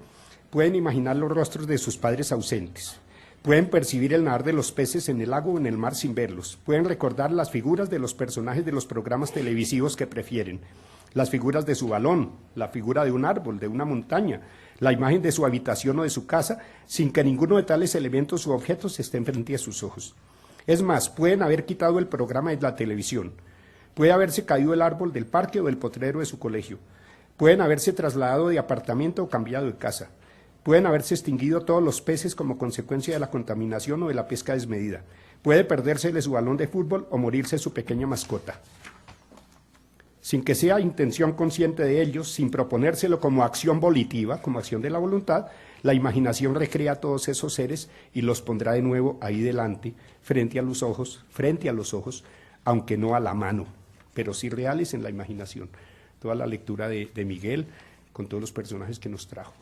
pueden imaginar los rostros de sus padres ausentes. Pueden percibir el nadar de los peces en el lago o en el mar sin verlos. Pueden recordar las figuras de los personajes de los programas televisivos que prefieren. Las figuras de su balón, la figura de un árbol, de una montaña, la imagen de su habitación o de su casa, sin que ninguno de tales elementos u objetos esté frente a sus ojos. Es más, pueden haber quitado el programa de la televisión. Puede haberse caído el árbol del parque o del potrero de su colegio. Pueden haberse trasladado de apartamento o cambiado de casa. Pueden haberse extinguido todos los peces como consecuencia de la contaminación o de la pesca desmedida. Puede perdérsele su balón de fútbol o morirse su pequeña mascota. Sin que sea intención consciente de ellos, sin proponérselo como acción volitiva, como acción de la voluntad, la imaginación recrea todos esos seres y los pondrá de nuevo ahí delante, frente a los ojos, aunque no a la mano, pero sí reales en la imaginación. Toda la lectura de Miguel, con todos los personajes que nos trajo,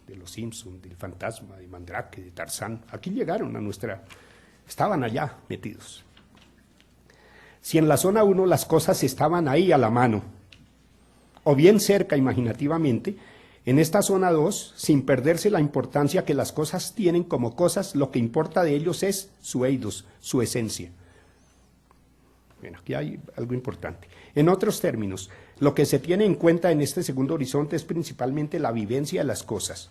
de los Simpson, del Fantasma, de Mandrake, de Tarzán, aquí llegaron estaban allá metidos. Si en la zona 1 las cosas estaban ahí a la mano, o bien cerca imaginativamente, en esta zona 2, sin perderse la importancia que las cosas tienen como cosas, lo que importa de ellos es su eidos, su esencia. Bueno, aquí hay algo importante. En otros términos, lo que se tiene en cuenta en este segundo horizonte es principalmente la vivencia de las cosas.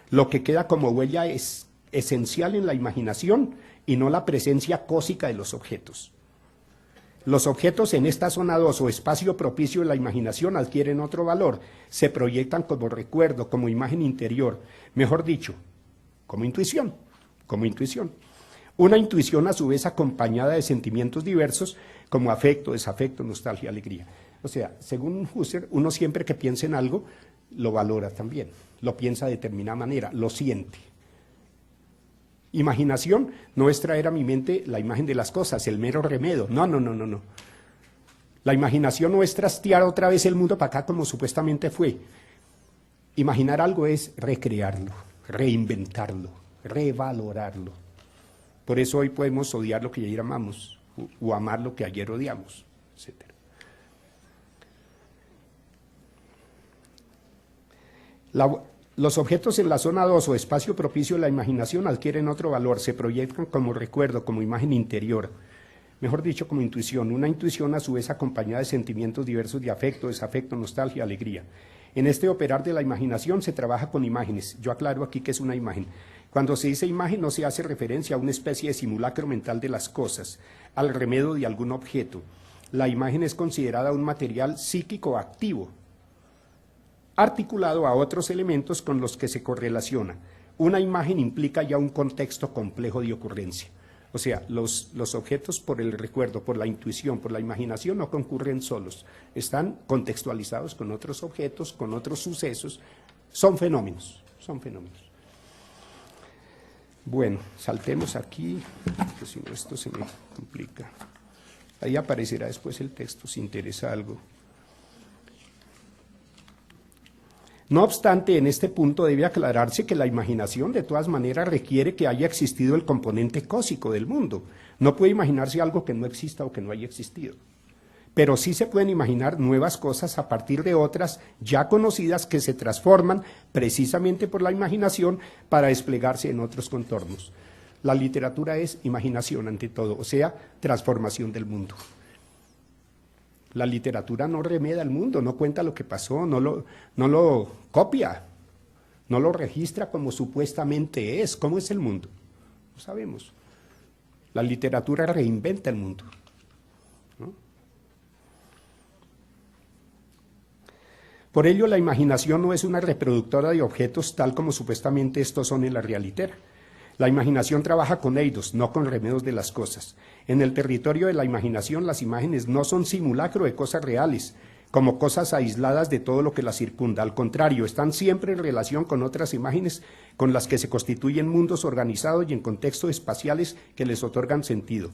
Lo que queda como huella es esencial en la imaginación y no la presencia cósica de los objetos. Los objetos en esta zona 2 o espacio propicio de la imaginación adquieren otro valor, se proyectan como recuerdo, como imagen interior, mejor dicho, como intuición. Una intuición a su vez acompañada de sentimientos diversos como afecto, desafecto, nostalgia, alegría. O sea, según Husserl, uno siempre que piensa en algo, lo valora también, lo piensa de determinada manera, lo siente. Imaginación no es traer a mi mente la imagen de las cosas, el mero remedio. No. La imaginación no es trastear otra vez el mundo para acá como supuestamente fue. Imaginar algo es recrearlo, reinventarlo, revalorarlo. Por eso hoy podemos odiar lo que ayer amamos o amar lo que ayer odiamos, etc. Los objetos en la zona 2 o espacio propicio de la imaginación adquieren otro valor, se proyectan como recuerdo, como imagen interior, mejor dicho, como intuición. Una intuición a su vez acompañada de sentimientos diversos de afecto, desafecto, nostalgia, alegría. En este operar de la imaginación se trabaja con imágenes. Yo aclaro aquí que es una imagen. Cuando se dice imagen no se hace referencia a una especie de simulacro mental de las cosas, al remedio de algún objeto. La imagen es considerada un material psíquico activo, articulado a otros elementos con los que se correlaciona. Una imagen implica ya un contexto complejo de ocurrencia. O sea, los objetos por el recuerdo, por la intuición, por la imaginación no concurren solos, están contextualizados con otros objetos, con otros sucesos, son fenómenos. Bueno, saltemos aquí, porque si no esto se me complica. Ahí aparecerá después el texto si interesa algo. No obstante, en este punto debe aclararse que la imaginación de todas maneras requiere que haya existido el componente cósico del mundo. No puede imaginarse algo que no exista o que no haya existido. Pero sí se pueden imaginar nuevas cosas a partir de otras ya conocidas que se transforman precisamente por la imaginación para desplegarse en otros contornos. La literatura es imaginación ante todo, o sea, transformación del mundo. La literatura no remeda el mundo, no cuenta lo que pasó, no lo copia, no lo registra como supuestamente es. ¿Cómo es el mundo? No sabemos. La literatura reinventa el mundo, ¿no? Por ello, la imaginación no es una reproductora de objetos tal como supuestamente estos son en la realidad. La imaginación trabaja con eidos, no con remedios de las cosas. En el territorio de la imaginación, las imágenes no son simulacro de cosas reales, como cosas aisladas de todo lo que las circunda. Al contrario, están siempre en relación con otras imágenes con las que se constituyen mundos organizados y en contextos espaciales que les otorgan sentido.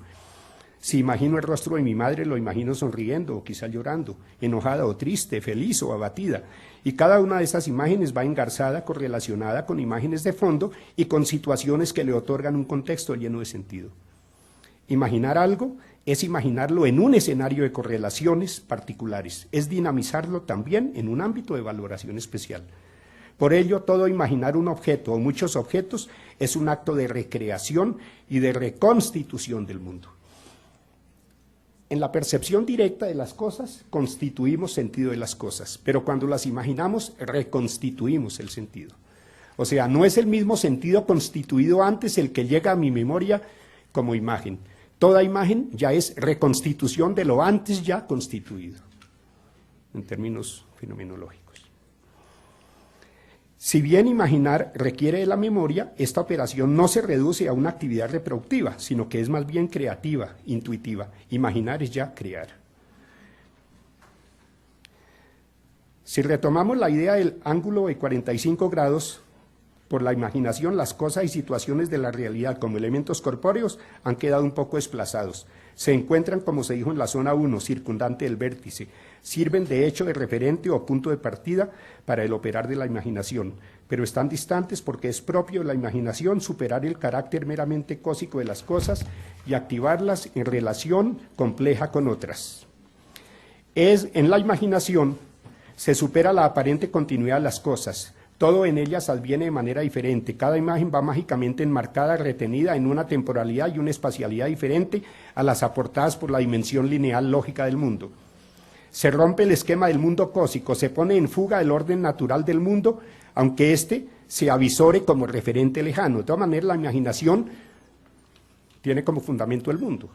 Si imagino el rostro de mi madre, lo imagino sonriendo o quizá llorando, enojada o triste, feliz o abatida. Y cada una de esas imágenes va engarzada, correlacionada con imágenes de fondo y con situaciones que le otorgan un contexto lleno de sentido. Imaginar algo es imaginarlo en un escenario de correlaciones particulares, es dinamizarlo también en un ámbito de valoración especial. Por ello, todo imaginar un objeto o muchos objetos es un acto de recreación y de reconstitución del mundo. En la percepción directa de las cosas, constituimos sentido de las cosas, pero cuando las imaginamos, reconstituimos el sentido. O sea, no es el mismo sentido constituido antes el que llega a mi memoria como imagen. Toda imagen ya es reconstitución de lo antes ya constituido, en términos fenomenológicos. Si bien imaginar requiere de la memoria, esta operación no se reduce a una actividad reproductiva, sino que es más bien creativa, intuitiva. Imaginar es ya crear. Si retomamos la idea del ángulo de 45 grados, por la imaginación, las cosas y situaciones de la realidad como elementos corpóreos han quedado un poco desplazados. Se encuentran, como se dijo en la zona 1, circundante del vértice. Sirven de hecho de referente o punto de partida para el operar de la imaginación, pero están distantes porque es propio de la imaginación superar el carácter meramente cósico de las cosas y activarlas en relación compleja con otras. En la imaginación se supera la aparente continuidad de las cosas. Todo en ellas adviene de manera diferente, cada imagen va mágicamente enmarcada, retenida en una temporalidad y una espacialidad diferente a las aportadas por la dimensión lineal lógica del mundo. Se rompe el esquema del mundo cósico, se pone en fuga el orden natural del mundo, aunque éste se avisore como referente lejano. De todas maneras, la imaginación tiene como fundamento el mundo.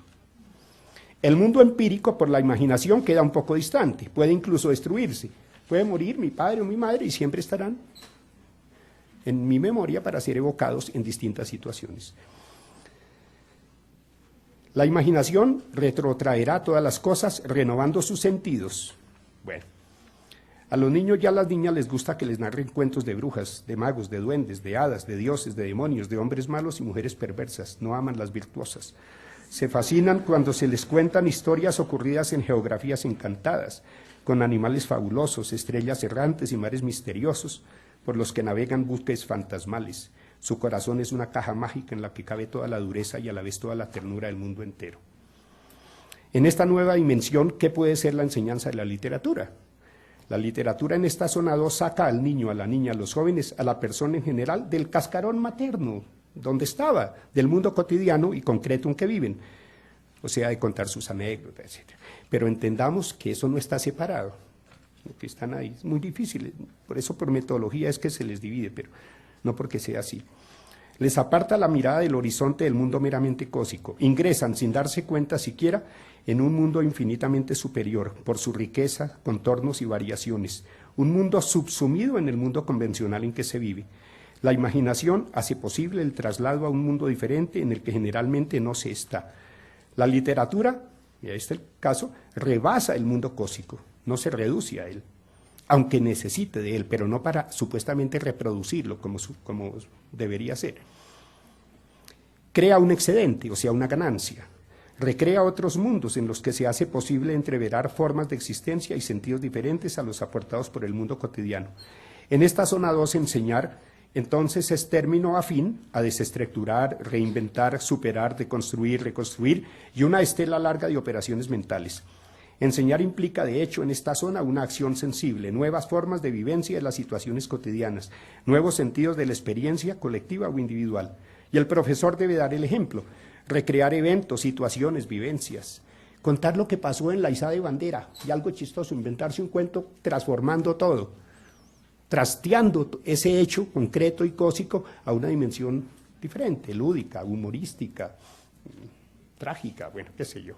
El mundo empírico, por la imaginación, queda un poco distante, puede incluso destruirse. Puede morir mi padre o mi madre y siempre estarán en mi memoria para ser evocados en distintas situaciones. La imaginación retrotraerá todas las cosas renovando sus sentidos. Bueno, a los niños y a las niñas les gusta que les narren cuentos de brujas, de magos, de duendes, de hadas, de dioses, de demonios, de hombres malos y mujeres perversas. No aman las virtuosas. Se fascinan cuando se les cuentan historias ocurridas en geografías encantadas, con animales fabulosos, estrellas errantes y mares misteriosos, por los que navegan buques fantasmales. Su corazón es una caja mágica en la que cabe toda la dureza y a la vez toda la ternura del mundo entero. En esta nueva dimensión, ¿qué puede ser la enseñanza de la literatura? La literatura en esta zona 2 saca al niño, a la niña, a los jóvenes, a la persona en general, del cascarón materno, donde estaba, del mundo cotidiano y concreto en que viven, o sea, de contar sus anécdotas, etc. Pero entendamos que eso no está separado, que están ahí, es muy difícil, por eso por metodología es que se les divide, pero no porque sea así. Les aparta la mirada del horizonte del mundo meramente cósico, ingresan sin darse cuenta siquiera en un mundo infinitamente superior, por su riqueza, contornos y variaciones, un mundo subsumido en el mundo convencional en que se vive. La imaginación hace posible el traslado a un mundo diferente en el que generalmente no se está. La literatura, y este es el caso, rebasa el mundo cósico, no se reduce a él, aunque necesite de él, pero no para supuestamente reproducirlo como debería ser. Crea un excedente, o sea, una ganancia. Recrea otros mundos en los que se hace posible entreverar formas de existencia y sentidos diferentes a los aportados por el mundo cotidiano. En esta zona 2, enseñar, entonces, es término afín a desestructurar, reinventar, superar, deconstruir, reconstruir y una estela larga de operaciones mentales. Enseñar implica, de hecho, en esta zona una acción sensible, nuevas formas de vivencia de las situaciones cotidianas, nuevos sentidos de la experiencia colectiva o individual. Y el profesor debe dar el ejemplo, recrear eventos, situaciones, vivencias, contar lo que pasó en la izada de bandera, y algo chistoso, inventarse un cuento transformando todo, trasteando ese hecho concreto y cósico a una dimensión diferente, lúdica, humorística, trágica, bueno, qué sé yo.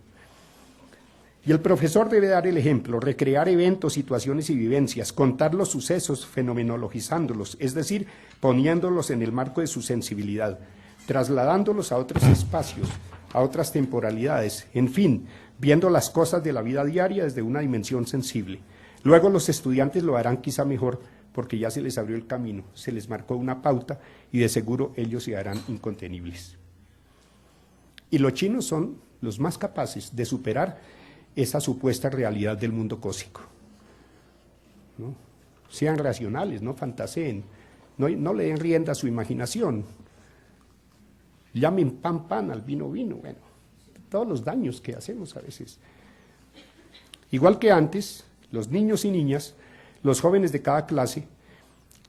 Y el profesor debe dar el ejemplo, recrear eventos, situaciones y vivencias, contar los sucesos fenomenologizándolos, es decir, poniéndolos en el marco de su sensibilidad, trasladándolos a otros espacios, a otras temporalidades, en fin, viendo las cosas de la vida diaria desde una dimensión sensible. Luego los estudiantes lo harán quizá mejor, porque ya se les abrió el camino, se les marcó una pauta y de seguro ellos se harán incontenibles. Y los chinos son los más capaces de superar esa supuesta realidad del mundo cósmico, ¿no? Sean racionales, no fantaseen, no le den rienda a su imaginación, llamen pan pan al vino vino, bueno, todos los daños que hacemos a veces. Igual que antes, los niños y niñas, los jóvenes de cada clase,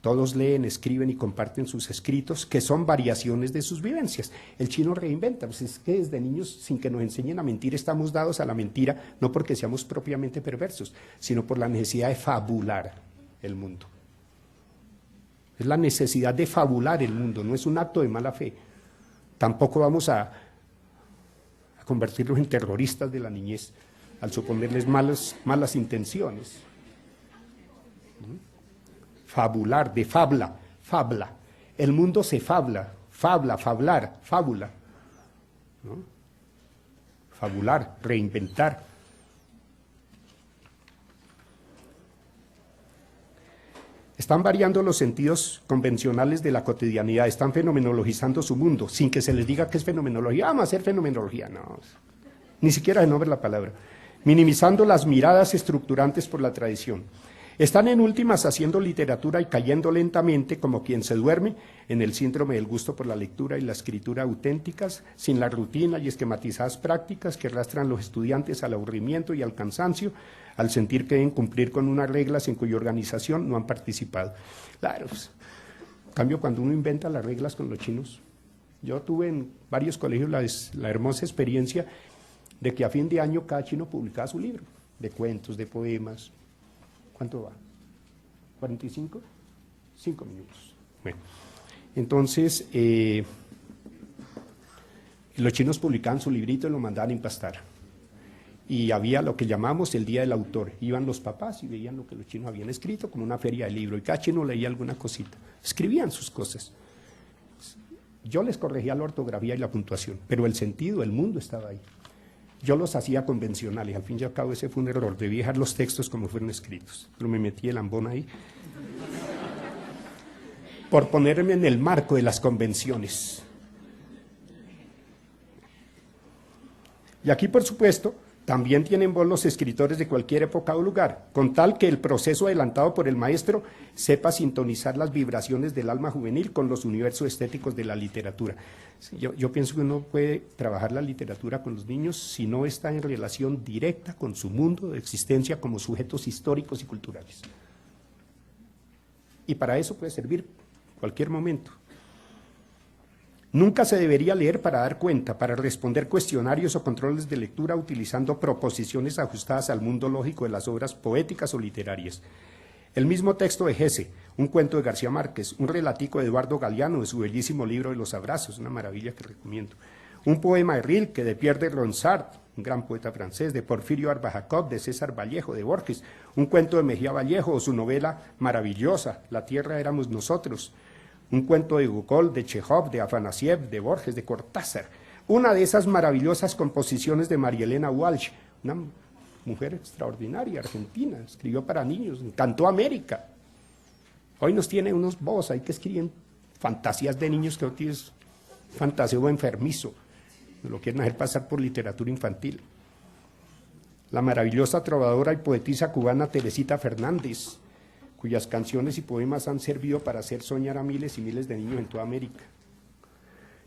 todos leen, escriben y comparten sus escritos, que son variaciones de sus vivencias. El chino reinventa, pues es que desde niños, sin que nos enseñen a mentir, estamos dados a la mentira, no porque seamos propiamente perversos, sino por la necesidad de fabular el mundo. Es la necesidad de fabular el mundo, no es un acto de mala fe. Tampoco vamos a convertirlos en terroristas de la niñez, al suponerles malas intenciones. Fabular, de fabla, fabla. El mundo se fabla, fablar, fábula, ¿no? Fabular, reinventar. Están variando los sentidos convencionales de la cotidianidad, están fenomenologizando su mundo, sin que se les diga que es fenomenología. Vamos a hacer fenomenología, no, ni siquiera de nombre la palabra. Minimizando las miradas estructurantes por la tradición. Están en últimas haciendo literatura y cayendo lentamente como quien se duerme en el síndrome del gusto por la lectura y la escritura auténticas, sin la rutina y esquematizadas prácticas que arrastran los estudiantes al aburrimiento y al cansancio, al sentir que deben cumplir con unas reglas en cuya organización no han participado. Claro, pues, en cambio cuando uno inventa las reglas con los chinos, yo tuve en varios colegios la hermosa experiencia de que a fin de año cada chino publicaba su libro, de cuentos, de poemas. ¿Cuánto va? ¿45? 5 minutos. Bueno, entonces, los chinos publicaban su librito y lo mandaban a empastar. Y había lo que llamamos el Día del Autor. Iban los papás y veían lo que los chinos habían escrito, como una feria de libro, y cada chino leía alguna cosita. Escribían sus cosas. Yo les corregía la ortografía y la puntuación, pero el sentido, el mundo estaba ahí. Yo los hacía convencionales, al fin y al cabo ese fue un error, debí dejar los textos como fueron escritos, pero me metí el lambón ahí, por ponerme en el marco de las convenciones. Y aquí, por supuesto, también tienen voz los escritores de cualquier época o lugar, con tal que el proceso adelantado por el maestro sepa sintonizar las vibraciones del alma juvenil con los universos estéticos de la literatura. Yo pienso que uno puede trabajar la literatura con los niños si no está en relación directa con su mundo de existencia como sujetos históricos y culturales. Y para eso puede servir cualquier momento. Nunca se debería leer para dar cuenta, para responder cuestionarios o controles de lectura utilizando proposiciones ajustadas al mundo lógico de las obras poéticas o literarias. El mismo texto de Hesse, un cuento de García Márquez, un relatico de Eduardo Galeano de su bellísimo libro de los abrazos, una maravilla que recomiendo, un poema de Rilke, de Pierre de Ronsard, un gran poeta francés, de Porfirio Arbajacob, de César Vallejo, de Borges, un cuento de Mejía Vallejo o su novela maravillosa, La tierra éramos nosotros, un cuento de Gogol, de Chejov, de Afanasiev, de Borges, de Cortázar, una de esas maravillosas composiciones de María Elena Walsh, una mujer extraordinaria, argentina, escribió para niños, encantó América. Hoy nos tiene unos bobos ahí que escriben fantasías de niños que no tienes fantaseo enfermizo, lo quieren hacer pasar por literatura infantil. La maravillosa trovadora y poetisa cubana Teresita Fernández, cuyas canciones y poemas han servido para hacer soñar a miles y miles de niños en toda América.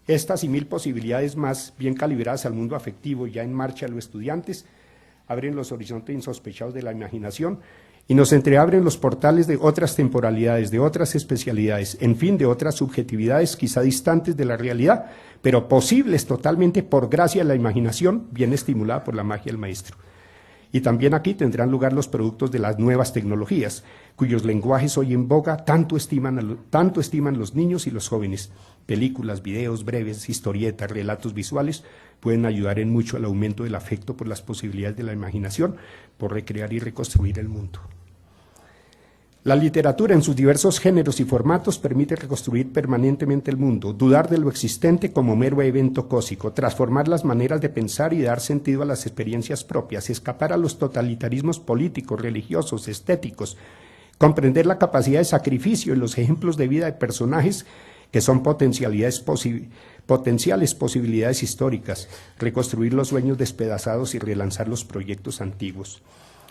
Estas y mil posibilidades más, bien calibradas al mundo afectivo y ya en marcha a los estudiantes, abren los horizontes insospechados de la imaginación y nos entreabren los portales de otras temporalidades, de otras especialidades, en fin, de otras subjetividades quizá distantes de la realidad, pero posibles totalmente por gracia de la imaginación, bien estimulada por la magia del maestro. Y también aquí tendrán lugar los productos de las nuevas tecnologías, cuyos lenguajes hoy en boga tanto estiman los niños y los jóvenes. Películas, videos breves, historietas, relatos visuales pueden ayudar en mucho al aumento del afecto por las posibilidades de la imaginación, por recrear y reconstruir el mundo. La literatura en sus diversos géneros y formatos permite reconstruir permanentemente el mundo, dudar de lo existente como mero evento cósmico, transformar las maneras de pensar y dar sentido a las experiencias propias, escapar a los totalitarismos políticos, religiosos, estéticos, comprender la capacidad de sacrificio y los ejemplos de vida de personajes que son potenciales posibilidades históricas, reconstruir los sueños despedazados y relanzar los proyectos antiguos.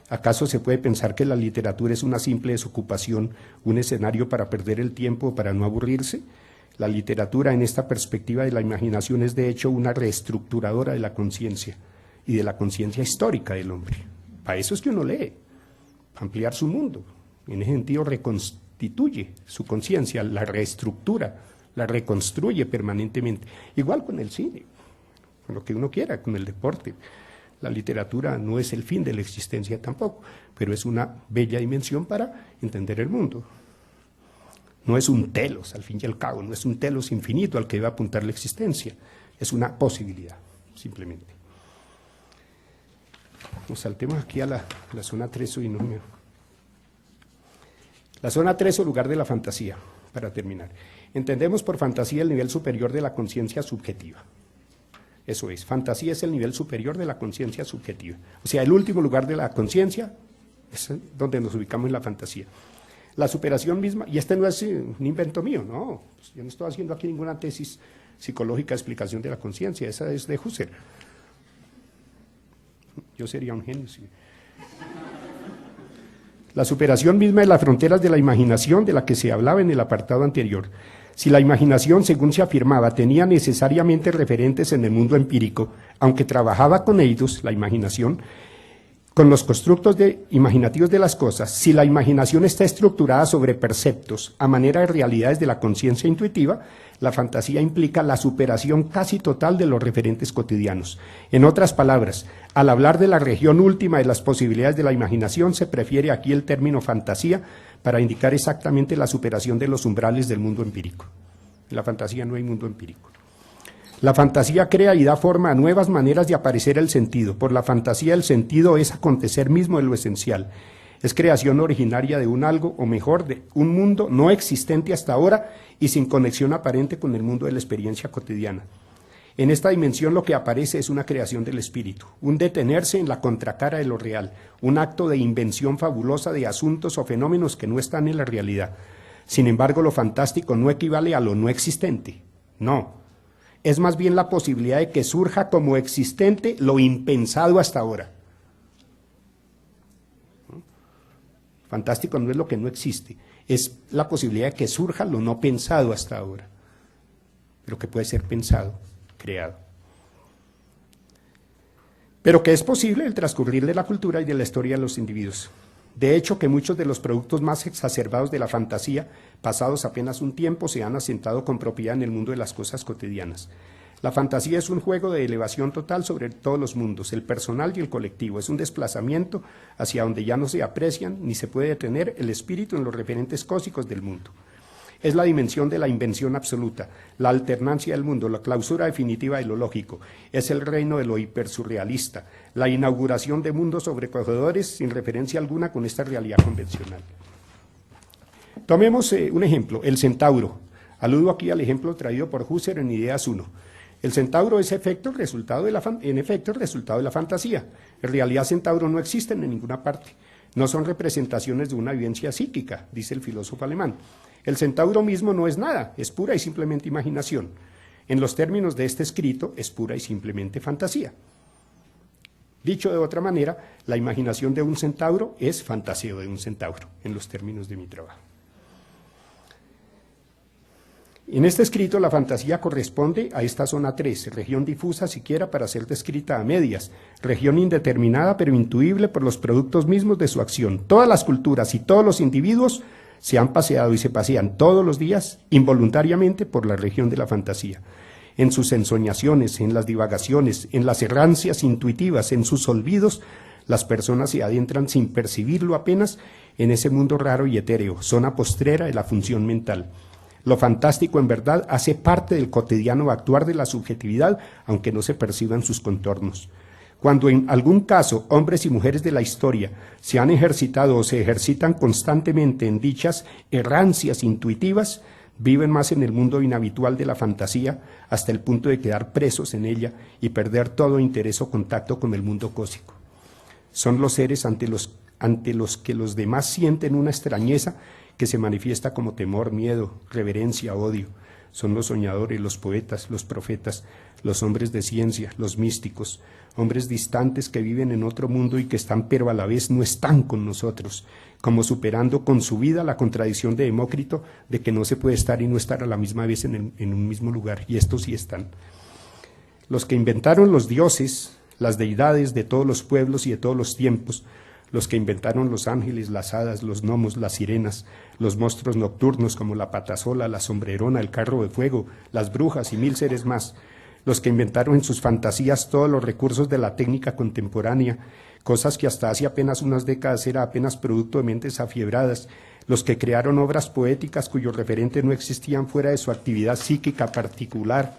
¿Acaso se puede pensar que la literatura es una simple desocupación, un escenario para perder el tiempo o para no aburrirse? La literatura en esta perspectiva de la imaginación es de hecho una reestructuradora de la conciencia y de la conciencia histórica del hombre. Para eso es que uno lee, para ampliar su mundo. En ese sentido reconstituye su conciencia, la reestructura, la reconstruye permanentemente. Igual con el cine, con lo que uno quiera, con el deporte. La literatura no es el fin de la existencia tampoco, pero es una bella dimensión para entender el mundo. No es un telos, al fin y al cabo, no es un telos infinito al que debe apuntar la existencia, es una posibilidad, simplemente. Nos saltemos aquí a la zona 3 y no me... La zona 3 o lugar de la fantasía, para terminar. Entendemos por fantasía el nivel superior de la conciencia subjetiva. Eso es, fantasía es el nivel superior de la conciencia subjetiva. O sea, el último lugar de la conciencia es donde nos ubicamos en la fantasía. La superación misma, y este no es un invento mío, no, yo no estoy haciendo aquí ninguna tesis psicológica de explicación de la conciencia, esa es de Husserl. Yo sería un genio, sí. La superación misma de las fronteras de la imaginación de la que se hablaba en el apartado anterior. Si la imaginación, según se afirmaba, tenía necesariamente referentes en el mundo empírico, aunque trabajaba con ellos, la imaginación, con los constructos imaginativos de las cosas, si la imaginación está estructurada sobre perceptos, a manera de realidades de la conciencia intuitiva, la fantasía implica la superación casi total de los referentes cotidianos. En otras palabras, al hablar de la región última de las posibilidades de la imaginación, se prefiere aquí el término fantasía para indicar exactamente la superación de los umbrales del mundo empírico. En la fantasía no hay mundo empírico. La fantasía crea y da forma a nuevas maneras de aparecer el sentido. Por la fantasía el sentido es acontecer mismo de lo esencial. Es creación originaria de un algo, o mejor, de un mundo no existente hasta ahora y sin conexión aparente con el mundo de la experiencia cotidiana. En esta dimensión lo que aparece es una creación del espíritu, un detenerse en la contracara de lo real, un acto de invención fabulosa de asuntos o fenómenos que no están en la realidad. Sin embargo, lo fantástico no equivale a lo no existente, no. Es más bien la posibilidad de que surja como existente lo impensado hasta ahora. Fantástico no es lo que no existe, es la posibilidad de que surja lo no pensado hasta ahora, pero que puede ser pensado, creado. Pero que es posible el transcurrir de la cultura y de la historia de los individuos. De hecho, que muchos de los productos más exacerbados de la fantasía, pasados apenas un tiempo, se han asentado con propiedad en el mundo de las cosas cotidianas. La fantasía es un juego de elevación total sobre todos los mundos, el personal y el colectivo. Es un desplazamiento hacia donde ya no se aprecian ni se puede detener el espíritu en los referentes cósmicos del mundo. Es la dimensión de la invención absoluta, la alternancia del mundo, la clausura definitiva de lo lógico. Es el reino de lo hipersurrealista, la inauguración de mundos sobrecogedores sin referencia alguna con esta realidad convencional. Tomemos un ejemplo, el centauro. Aludo aquí al ejemplo traído por Husserl en Ideas 1. El centauro es en efecto el resultado de la fantasía. En realidad centauro no existen en ninguna parte. No son representaciones de una vivencia psíquica, dice el filósofo alemán. El centauro mismo no es nada, es pura y simplemente imaginación. En los términos de este escrito, es pura y simplemente fantasía. Dicho de otra manera, la imaginación de un centauro es fantaseo de un centauro, en los términos de mi trabajo. En este escrito, la fantasía corresponde a esta zona 3, región difusa siquiera para ser descrita a medias, región indeterminada pero intuible por los productos mismos de su acción. Todas las culturas y todos los individuos se han paseado y se pasean todos los días involuntariamente por la región de la fantasía. En sus ensoñaciones, en las divagaciones, en las errancias intuitivas, en sus olvidos, las personas se adentran sin percibirlo apenas en ese mundo raro y etéreo, zona postrera de la función mental. Lo fantástico, en verdad, hace parte del cotidiano actuar de la subjetividad, aunque no se perciban sus contornos. Cuando en algún caso hombres y mujeres de la historia se han ejercitado o se ejercitan constantemente en dichas errancias intuitivas, viven más en el mundo inhabitual de la fantasía hasta el punto de quedar presos en ella y perder todo interés o contacto con el mundo cósmico. Son los seres ante los que los demás sienten una extrañeza que se manifiesta como temor, miedo, reverencia, odio. Son los soñadores, los poetas, los profetas, los hombres de ciencia, los místicos, hombres distantes que viven en otro mundo y que están pero a la vez no están con nosotros, como superando con su vida la contradicción de Demócrito de que no se puede estar y no estar a la misma vez en un mismo lugar, y estos sí están. Los que inventaron los dioses, las deidades de todos los pueblos y de todos los tiempos, los que inventaron los ángeles, las hadas, los gnomos, las sirenas, los monstruos nocturnos como la patasola, la sombrerona, el carro de fuego, las brujas y 1000 seres más, los que inventaron en sus fantasías todos los recursos de la técnica contemporánea, cosas que hasta hace apenas unas décadas era apenas producto de mentes afiebradas, los que crearon obras poéticas cuyos referentes no existían fuera de su actividad psíquica particular.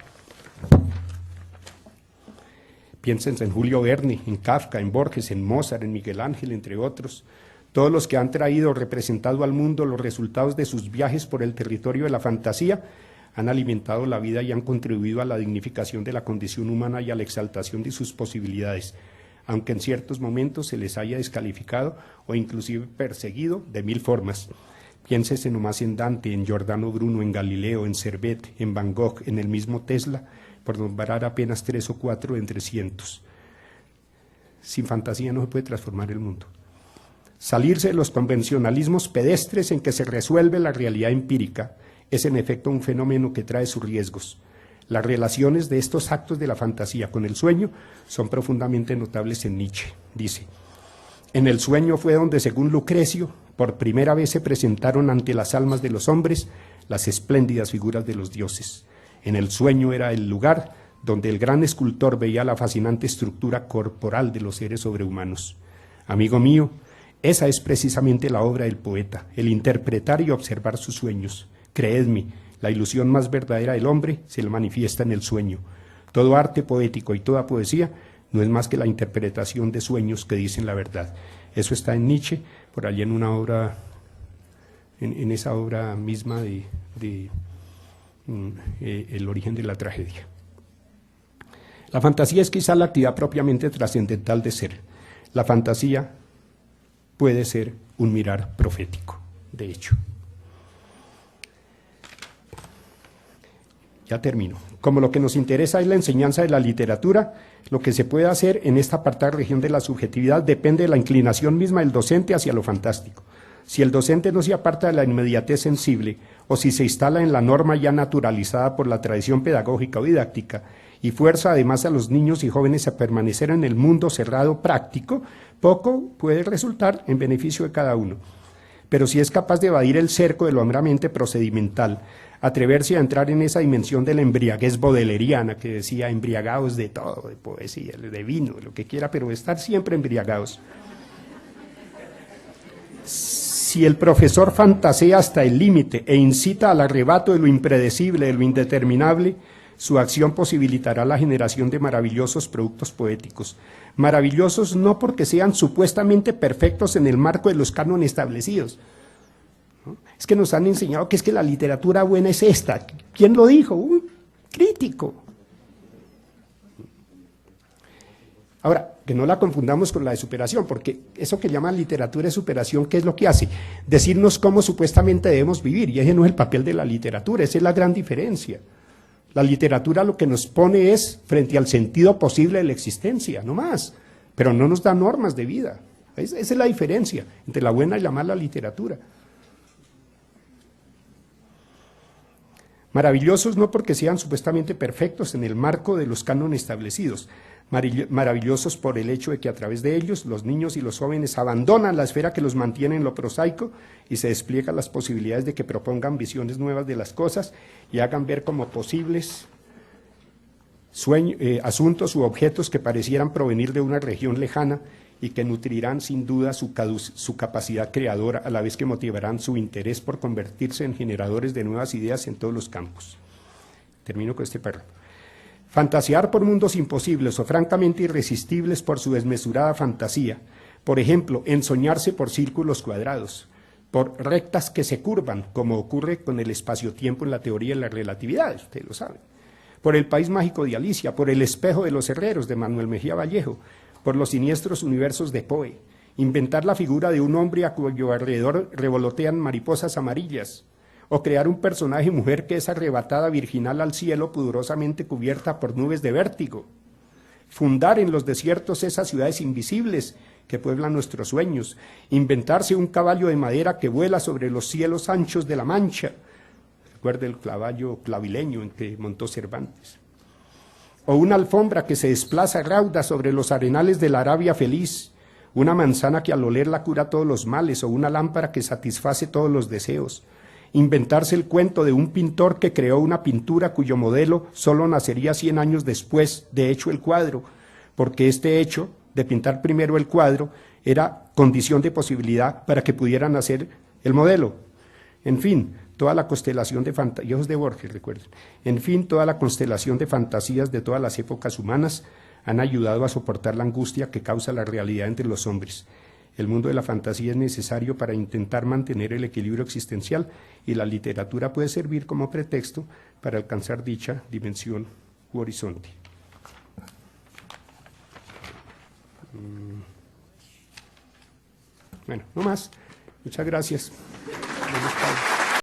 Piensen en Julio Verne, en Kafka, en Borges, en Mozart, en Miguel Ángel, entre otros. Todos los que han traído o representado al mundo los resultados de sus viajes por el territorio de la fantasía han alimentado la vida y han contribuido a la dignificación de la condición humana y a la exaltación de sus posibilidades, aunque en ciertos momentos se les haya descalificado o inclusive perseguido de 1000 formas. Piénsese nomás en Dante, en Giordano Bruno, en Galileo, en Servet, en Van Gogh, en el mismo Tesla, por nombrar apenas 3 o 4 entre cientos. Sin fantasía no se puede transformar el mundo. Salirse de los convencionalismos pedestres en que se resuelve la realidad empírica es en efecto un fenómeno que trae sus riesgos. Las relaciones de estos actos de la fantasía con el sueño son profundamente notables en Nietzsche. Dice: en el sueño fue donde, según Lucrecio, por primera vez se presentaron ante las almas de los hombres las espléndidas figuras de los dioses. En el sueño era el lugar donde el gran escultor veía la fascinante estructura corporal de los seres sobrehumanos. Amigo mío, esa es precisamente la obra del poeta, el interpretar y observar sus sueños. Creedme, la ilusión más verdadera del hombre se le manifiesta en el sueño. Todo arte poético y toda poesía no es más que la interpretación de sueños que dicen la verdad. Eso está en Nietzsche, por allí en una obra, en esa obra misma de El origen de la tragedia. La fantasía es quizá la actividad propiamente trascendental de ser. La fantasía puede ser un mirar profético, de hecho. Ya termino. Como lo que nos interesa es la enseñanza de la literatura, lo que se puede hacer en esta apartada región de la subjetividad depende de la inclinación misma del docente hacia lo fantástico. Si el docente no se aparta de la inmediatez sensible, o si se instala en la norma ya naturalizada por la tradición pedagógica o didáctica, y fuerza además a los niños y jóvenes a permanecer en el mundo cerrado práctico, poco puede resultar en beneficio de cada uno. Pero si es capaz de evadir el cerco de lo meramente procedimental, atreverse a entrar en esa dimensión de la embriaguez bodeleriana que decía embriagados de todo, de poesía, de vino, de lo que quiera, pero estar siempre embriagados. Si el profesor fantasea hasta el límite e incita al arrebato de lo impredecible, de lo indeterminable, su acción posibilitará la generación de maravillosos productos poéticos. Maravillosos no porque sean supuestamente perfectos en el marco de los cánones establecidos. ¿No? Es que nos han enseñado que es que la literatura buena es esta. ¿Quién lo dijo? Un crítico. Ahora, que no la confundamos con la de superación, porque eso que llaman literatura de superación, ¿qué es lo que hace? Decirnos cómo supuestamente debemos vivir, y ese no es el papel de la literatura, esa es la gran diferencia. La literatura lo que nos pone es frente al sentido posible de la existencia, no más. pero no nos da normas de vida. Esa es la diferencia entre la buena y la mala literatura. Maravillosos no porque sean supuestamente perfectos en el marco de los cánones establecidos, maravillosos por el hecho de que a través de ellos los niños y los jóvenes abandonan la esfera que los mantiene en lo prosaico y se despliegan las posibilidades de que propongan visiones nuevas de las cosas y hagan ver como posibles asuntos u objetos que parecieran provenir de una región lejana y que nutrirán sin duda su capacidad creadora, a la vez que motivarán su interés por convertirse en generadores de nuevas ideas en todos los campos. Termino con este párrafo. Fantasear por mundos imposibles o francamente irresistibles por su desmesurada fantasía, por ejemplo, ensoñarse por círculos cuadrados, por rectas que se curvan, como ocurre con el espacio-tiempo en la teoría de la relatividad, ustedes lo saben, por el país mágico de Alicia, por el espejo de los herreros de Manuel Mejía Vallejo, por los siniestros universos de Poe, inventar la figura de un hombre a cuyo alrededor revolotean mariposas amarillas, o crear un personaje mujer que es arrebatada virginal al cielo pudorosamente cubierta por nubes de vértigo, fundar en los desiertos esas ciudades invisibles que pueblan nuestros sueños, inventarse un caballo de madera que vuela sobre los cielos anchos de la Mancha, recuerda el caballo clavileño en que montó Cervantes, o una alfombra que se desplaza rauda sobre los arenales de la Arabia feliz, una manzana que al olerla cura todos los males, o una lámpara que satisface todos los deseos, inventarse el cuento de un pintor que creó una pintura cuyo modelo solo nacería 100 años después de hecho el cuadro, porque este hecho de pintar primero el cuadro era condición de posibilidad para que pudieran hacer el modelo. En fin, toda la constelación de fantasías de Borges, recuerden. En fin, toda la constelación de fantasías de todas las épocas humanas han ayudado a soportar la angustia que causa la realidad entre los hombres. El mundo de la fantasía es necesario para intentar mantener el equilibrio existencial y la literatura puede servir como pretexto para alcanzar dicha dimensión u horizonte. Bueno, no más. Muchas gracias. Buenas tardes.